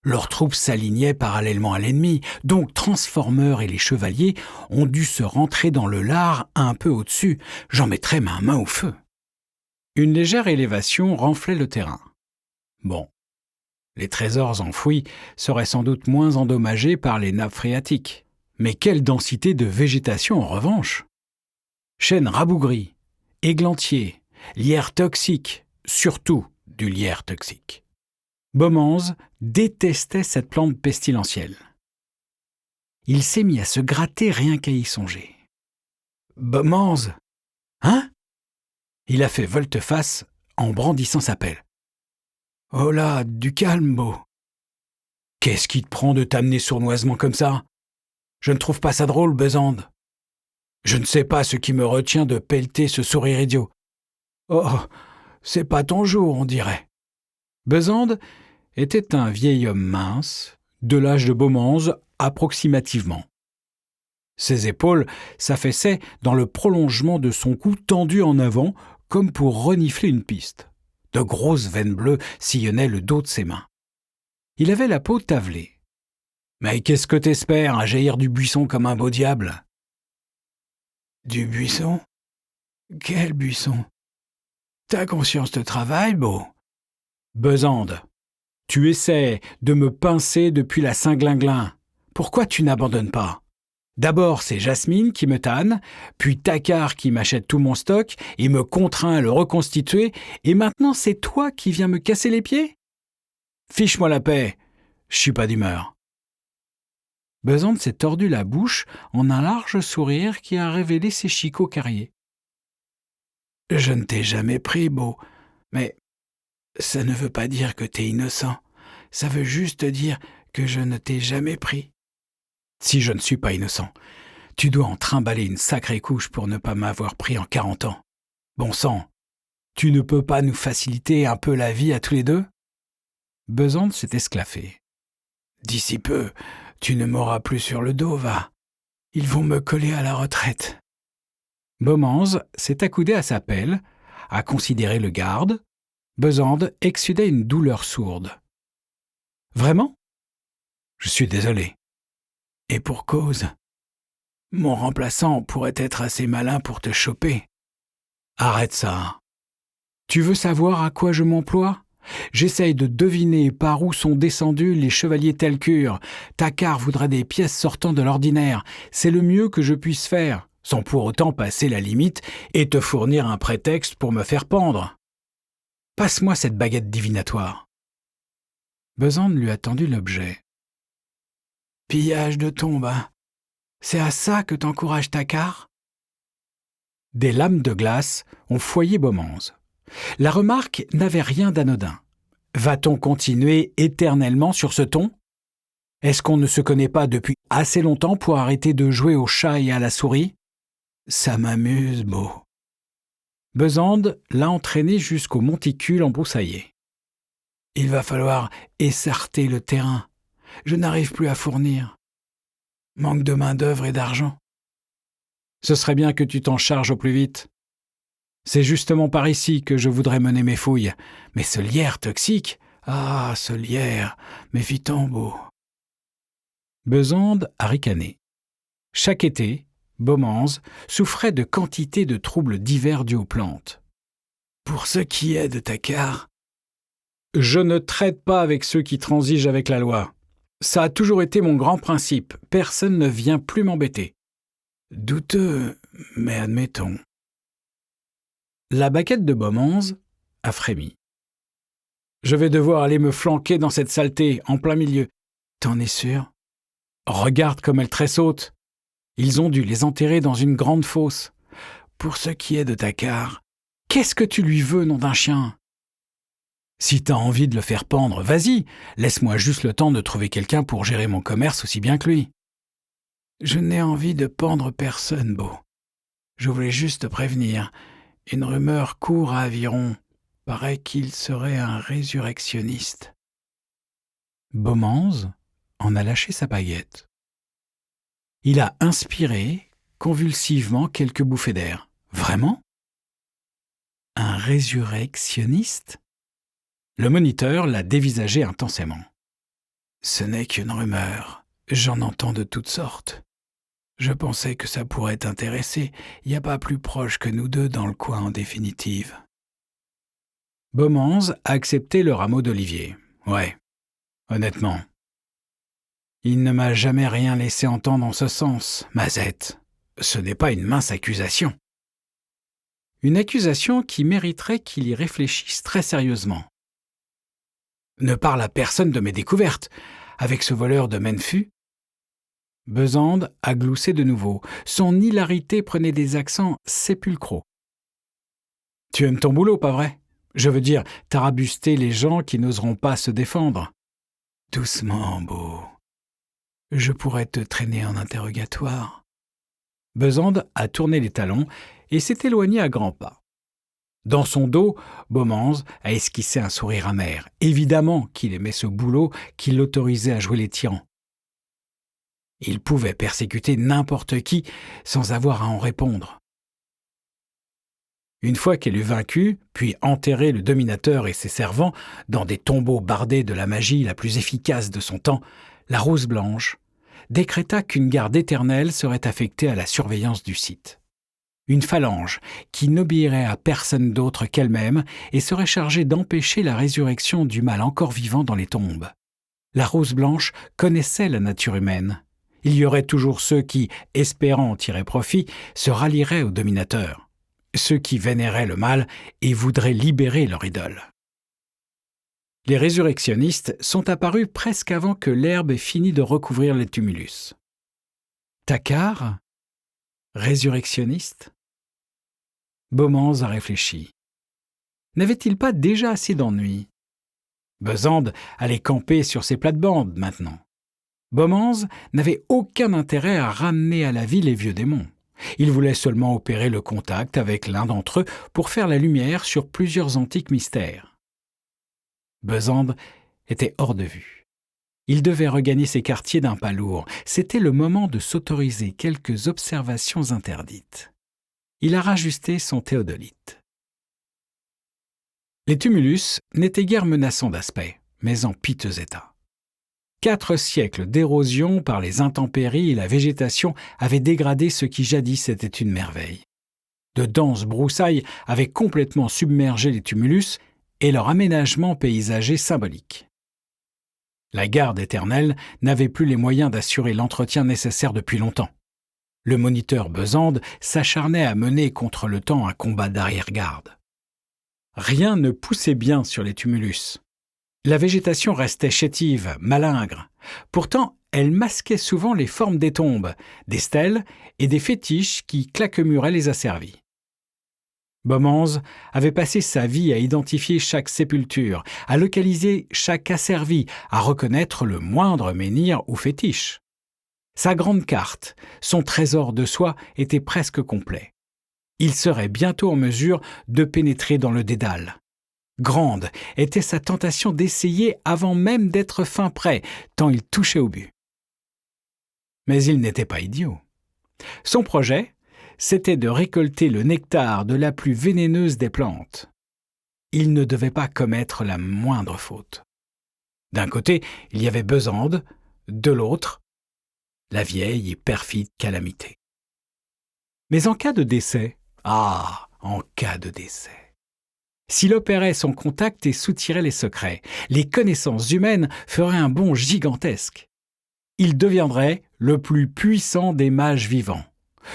Leurs troupes s'alignaient parallèlement à l'ennemi, donc Transformers et les chevaliers ont dû se rentrer dans le lard un peu au-dessus. J'en mettrais ma main au feu. Une légère élévation renflait le terrain. Bon, les trésors enfouis seraient sans doute moins endommagés par les nappes phréatiques. Mais quelle densité de végétation en revanche! Chênes rabougris, églantiers, lierre toxique, surtout du lierre toxique. Bomance détestait cette plante pestilentielle. Il s'est mis à se gratter rien qu'à y songer. Bomance! Hein? Il a fait volte-face en brandissant sa pelle. Oh là, du calme, Beau. Qu'est-ce qui te prend de t'amener sournoisement comme ça? Je ne trouve pas ça drôle, Besande. Je ne sais pas ce qui me retient de pelleter ce sourire idiot. Oh, c'est pas ton jour, on dirait. Besande était un vieil homme mince, de l'âge de Bomance approximativement. Ses épaules s'affaissaient dans le prolongement de son cou tendu en avant, comme pour renifler une piste. De grosses veines bleues sillonnaient le dos de ses mains. Il avait la peau tavelée. Mais qu'est-ce que t'espères à jaillir du buisson comme un beau diable? Du buisson? Quel buisson? Ta conscience te travaille, Beau? Besande, tu essaies de me pincer depuis la Saint-Glinglin. Pourquoi tu n'abandonnes pas? D'abord, c'est Jasmine qui me tanne, puis Takar qui m'achète tout mon stock et me contraint à le reconstituer, et maintenant c'est toi qui viens me casser les pieds? Fiche-moi la paix, je suis pas d'humeur. Besande s'est tordu la bouche en un large sourire qui a révélé ses chicots carriés. Je ne t'ai jamais pris, Beau, mais ça ne veut pas dire que t'es innocent. Ça veut juste dire que je ne t'ai jamais pris. Si je ne suis pas innocent, tu dois en trimballer une sacrée couche pour ne pas m'avoir pris en 40 ans. Bon sang, tu ne peux pas nous faciliter un peu la vie à tous les deux? Besande s'est esclaffé. D'ici peu, tu ne m'auras plus sur le dos, va. Ils vont me coller à la retraite. Bomance s'est accoudé à sa pelle, a considéré le garde. Besande exsudait une douleur sourde. Vraiment? Je suis désolé. Et pour cause. Mon remplaçant pourrait être assez malin pour te choper. Arrête ça. Tu veux savoir à quoi je m'emploie? J'essaye de deviner par où sont descendus les chevaliers Telcure. Takar voudrait des pièces sortant de l'ordinaire. C'est le mieux que je puisse faire, sans pour autant passer la limite et te fournir un prétexte pour me faire pendre. Passe-moi cette baguette divinatoire. Besande lui a tendu l'objet. Pillage de tombe, hein? C'est à ça que t'encourages Takar? Des lames de glace ont foyé Bomance. La remarque n'avait rien d'anodin. Va-t-on continuer éternellement sur ce ton? Est-ce qu'on ne se connaît pas depuis assez longtemps pour arrêter de jouer au chat et à la souris? Ça m'amuse, Beau. Besande l'a entraîné jusqu'au monticule embroussaillé. Il va falloir essarter le terrain. Je n'arrive plus à fournir. Manque de main-d'œuvre et d'argent. Ce serait bien que tu t'en charges au plus vite. C'est justement par ici que je voudrais mener mes fouilles. Mais ce lierre toxique, ah, ce lierre, méfie-t'en, Beau. Besande a ricané. Chaque été, Bomance souffrait de quantité de troubles divers dus aux plantes. Pour ce qui est de Takar, je ne traite pas avec ceux qui transigent avec la loi. Ça a toujours été mon grand principe. Personne ne vient plus m'embêter. Douteux, mais admettons. La baquette de Beaumance a frémi. « Je vais devoir aller me flanquer dans cette saleté, en plein milieu. »« T'en es sûr ? Regarde comme elle tressaute. Ils ont dû les enterrer dans une grande fosse. Pour ce qui est de Taccar, qu'est-ce que tu lui veux, nom d'un chien ? Si t'as envie de le faire pendre, vas-y, laisse-moi juste le temps de trouver quelqu'un pour gérer mon commerce aussi bien que lui. »« Je n'ai envie de pendre personne, Beau. Je voulais juste te prévenir. Une rumeur court à Aviron. Paraît qu'il serait un résurrectionniste. » Beaumance en a lâché sa baguette. Il a inspiré convulsivement quelques bouffées d'air. Vraiment ? Un résurrectionniste ? Le moniteur l'a dévisagé intensément. « Ce n'est qu'une rumeur. J'en entends de toutes sortes. Je pensais que ça pourrait t'intéresser. Il n'y a pas plus proche que nous deux dans le coin en définitive. » Beaumance a accepté le rameau d'olivier. Ouais, honnêtement. Il ne m'a jamais rien laissé entendre en ce sens, Mazette. Ce n'est pas une mince accusation. Une accusation qui mériterait qu'il y réfléchisse très sérieusement. Ne parle à personne de mes découvertes. Avec ce voleur de Menfu. Besande a gloussé de nouveau. Son hilarité prenait des accents sépulcraux. Tu aimes ton boulot, pas vrai ? Je veux dire, tarabuster les gens qui n'oseront pas se défendre. Doucement, Beau. Je pourrais te traîner en interrogatoire. Besande a tourné les talons et s'est éloigné à grands pas. Dans son dos, Beaumance a esquissé un sourire amer. Évidemment qu'il aimait ce boulot qui l'autorisait à jouer les tyrans. Il pouvait persécuter n'importe qui sans avoir à en répondre. Une fois qu'elle eut vaincu, puis enterré le dominateur et ses servants dans des tombeaux bardés de la magie la plus efficace de son temps, la Rose Blanche décréta qu'une garde éternelle serait affectée à la surveillance du site. Une phalange qui n'obéirait à personne d'autre qu'elle-même et serait chargée d'empêcher la résurrection du mal encore vivant dans les tombes. La Rose Blanche connaissait la nature humaine. Il y aurait toujours ceux qui, espérant en tirer profit, se rallieraient au dominateur. Ceux qui vénéraient le mal et voudraient libérer leur idole. Les résurrectionnistes sont apparus presque avant que l'herbe ait fini de recouvrir les tumulus. Taccar ? Résurrectionniste ? Beaumance a réfléchi. N'avait-il pas déjà assez d'ennuis ? Besande allait camper sur ses plates-bandes maintenant. Beaumance n'avait aucun intérêt à ramener à la vie les vieux démons. Il voulait seulement opérer le contact avec l'un d'entre eux pour faire la lumière sur plusieurs antiques mystères. Besande était hors de vue. Il devait regagner ses quartiers d'un pas lourd. C'était le moment de s'autoriser quelques observations interdites. Il a rajusté son théodolite. Les tumulus n'étaient guère menaçants d'aspect, mais en piteux état. 4 siècles d'érosion par les intempéries et la végétation avaient dégradé ce qui jadis était une merveille. De denses broussailles avaient complètement submergé les tumulus et leur aménagement paysager symbolique. La garde éternelle n'avait plus les moyens d'assurer l'entretien nécessaire depuis longtemps. Le moniteur Besande s'acharnait à mener contre le temps un combat d'arrière-garde. Rien ne poussait bien sur les tumulus. La végétation restait chétive, malingre. Pourtant, elle masquait souvent les formes des tombes, des stèles et des fétiches qui claquemuraient les asservis. Beaumance avait passé sa vie à identifier chaque sépulture, à localiser chaque asservi, à reconnaître le moindre menhir ou fétiche. Sa grande carte, son trésor de soie était presque complet. Il serait bientôt en mesure de pénétrer dans le dédale. Grande était sa tentation d'essayer avant même d'être fin prêt, tant il touchait au but. Mais il n'était pas idiot. Son projet, c'était de récolter le nectar de la plus vénéneuse des plantes. Il ne devait pas commettre la moindre faute. D'un côté, il y avait Besande, de l'autre, la vieille et perfide Calamité. Mais en cas de décès, en cas de décès. S'il opérait son contact et soutirait les secrets, les connaissances humaines feraient un bond gigantesque. Il deviendrait le plus puissant des mages vivants.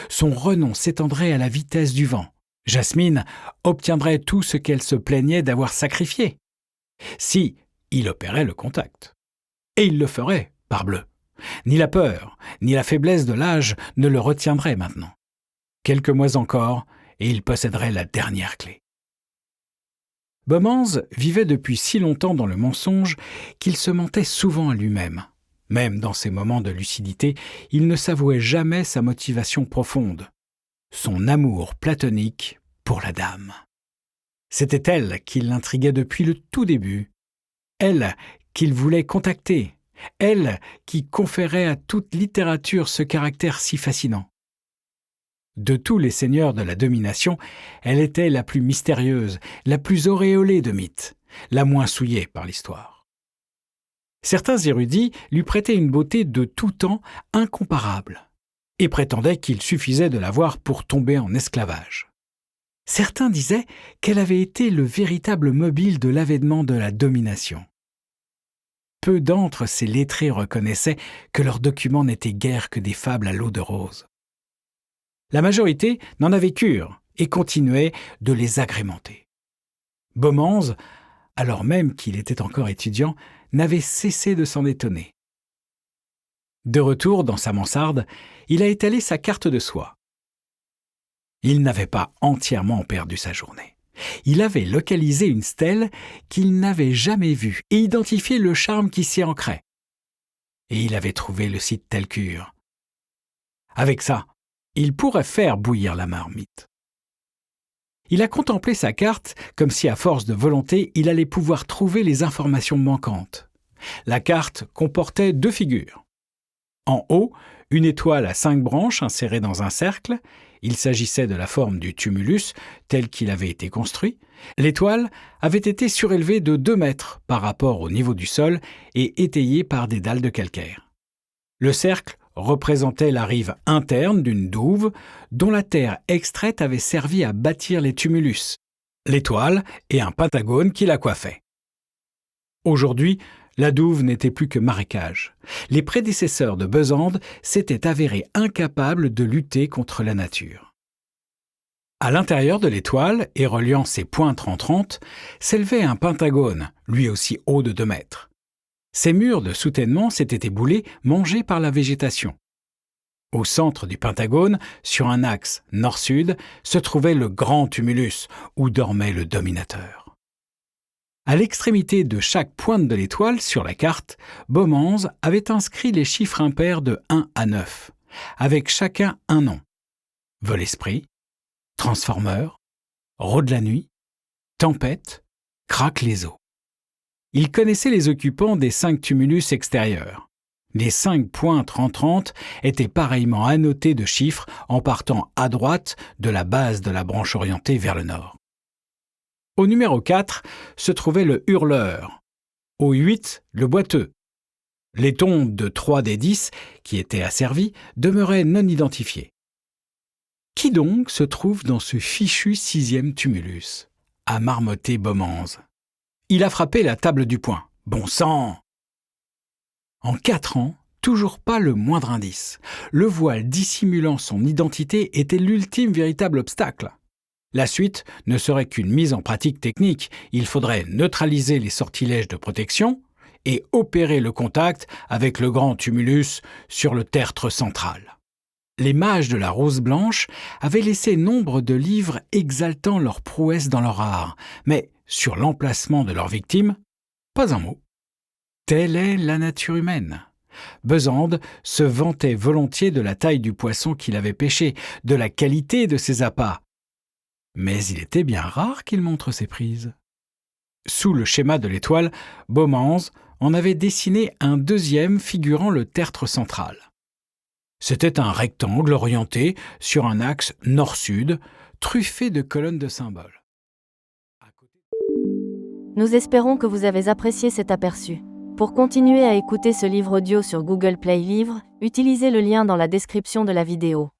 Son renom s'étendrait à la vitesse du vent. Jasmine obtiendrait tout ce qu'elle se plaignait d'avoir sacrifié, si il opérait le contact. Et il le ferait, parbleu. Ni la peur, ni la faiblesse de l'âge ne le retiendraient maintenant. Quelques mois encore, et il posséderait la dernière clé. Beaumans vivait depuis si longtemps dans le mensonge qu'il se mentait souvent à lui-même. Même dans ses moments de lucidité, il ne s'avouait jamais sa motivation profonde, son amour platonique pour la dame. C'était elle qui l'intriguait depuis le tout début, elle qu'il voulait contacter, elle qui conférait à toute littérature ce caractère si fascinant. De tous les seigneurs de la domination, elle était la plus mystérieuse, la plus auréolée de mythes, la moins souillée par l'histoire. Certains érudits lui prêtaient une beauté de tout temps incomparable et prétendaient qu'il suffisait de la voir pour tomber en esclavage. Certains disaient qu'elle avait été le véritable mobile de l'avènement de la domination. Peu d'entre ces lettrés reconnaissaient que leurs documents n'étaient guère que des fables à l'eau de rose. La majorité n'en avait cure et continuait de les agrémenter. Beaumans, alors même qu'il était encore étudiant, n'avait cessé de s'en étonner. De retour dans sa mansarde, il a étalé sa carte de soie. Il n'avait pas entièrement perdu sa journée. Il avait localisé une stèle qu'il n'avait jamais vue et identifié le charme qui s'y ancrait. Et il avait trouvé le site Telcure. Avec ça, il pourrait faire bouillir la marmite. Il a contemplé sa carte comme si à force de volonté, il allait pouvoir trouver les informations manquantes. La carte comportait 2 figures. En haut, une étoile à 5 branches insérée dans un cercle. Il s'agissait de la forme du tumulus tel qu'il avait été construit. L'étoile avait été surélevée de 2 mètres par rapport au niveau du sol et étayée par des dalles de calcaire. Le cercle représentait la rive interne d'une douve dont la terre extraite avait servi à bâtir les tumulus, l'étoile et un pentagone qui la coiffait. Aujourd'hui, la douve n'était plus que marécage. Les prédécesseurs de Besande s'étaient avérés incapables de lutter contre la nature. À l'intérieur de l'étoile, et reliant ses pointes rentrantes, s'élevait un pentagone, lui aussi haut de 2 mètres. Ces murs de soutènement s'étaient éboulés, mangés par la végétation. Au centre du pentagone, sur un axe nord-sud, se trouvait le grand tumulus, où dormait le dominateur. À l'extrémité de chaque pointe de l'étoile sur la carte, Beaumans avait inscrit les chiffres impairs de 1 à 9, avec chacun un nom. Vol-esprit, transformeur, rot de la nuit, tempête, craque les eaux. Il connaissait les occupants des 5 tumulus extérieurs. Les 5 pointes rentrantes étaient pareillement annotées de chiffres en partant à droite de la base de la branche orientée vers le nord. Au numéro 4 se trouvait le hurleur. Au 8, le boiteux. Les tombes de 3 des 10, qui étaient asservies, demeuraient non identifiées. Qui donc se trouve dans ce fichu 6e tumulus ? A marmotté Beaumans. Il a frappé la table du poing. Bon sang ! En 4 ans, toujours pas le moindre indice. Le voile dissimulant son identité était l'ultime véritable obstacle. La suite ne serait qu'une mise en pratique technique. Il faudrait neutraliser les sortilèges de protection et opérer le contact avec le grand tumulus sur le tertre central. Les mages de la Rose Blanche avaient laissé nombre de livres exaltant leur prouesse dans leur art, mais sur l'emplacement de leurs victimes, pas un mot. Telle est la nature humaine. Besande se vantait volontiers de la taille du poisson qu'il avait pêché, de la qualité de ses appâts. Mais il était bien rare qu'il montre ses prises. Sous le schéma de l'étoile, Beaumans en avait dessiné un 2e figurant le tertre central. C'était un rectangle orienté sur un axe nord-sud, truffé de colonnes de symboles. Nous espérons que vous avez apprécié cet aperçu. Pour continuer à écouter ce livre audio sur Google Play Livres, utilisez le lien dans la description de la vidéo.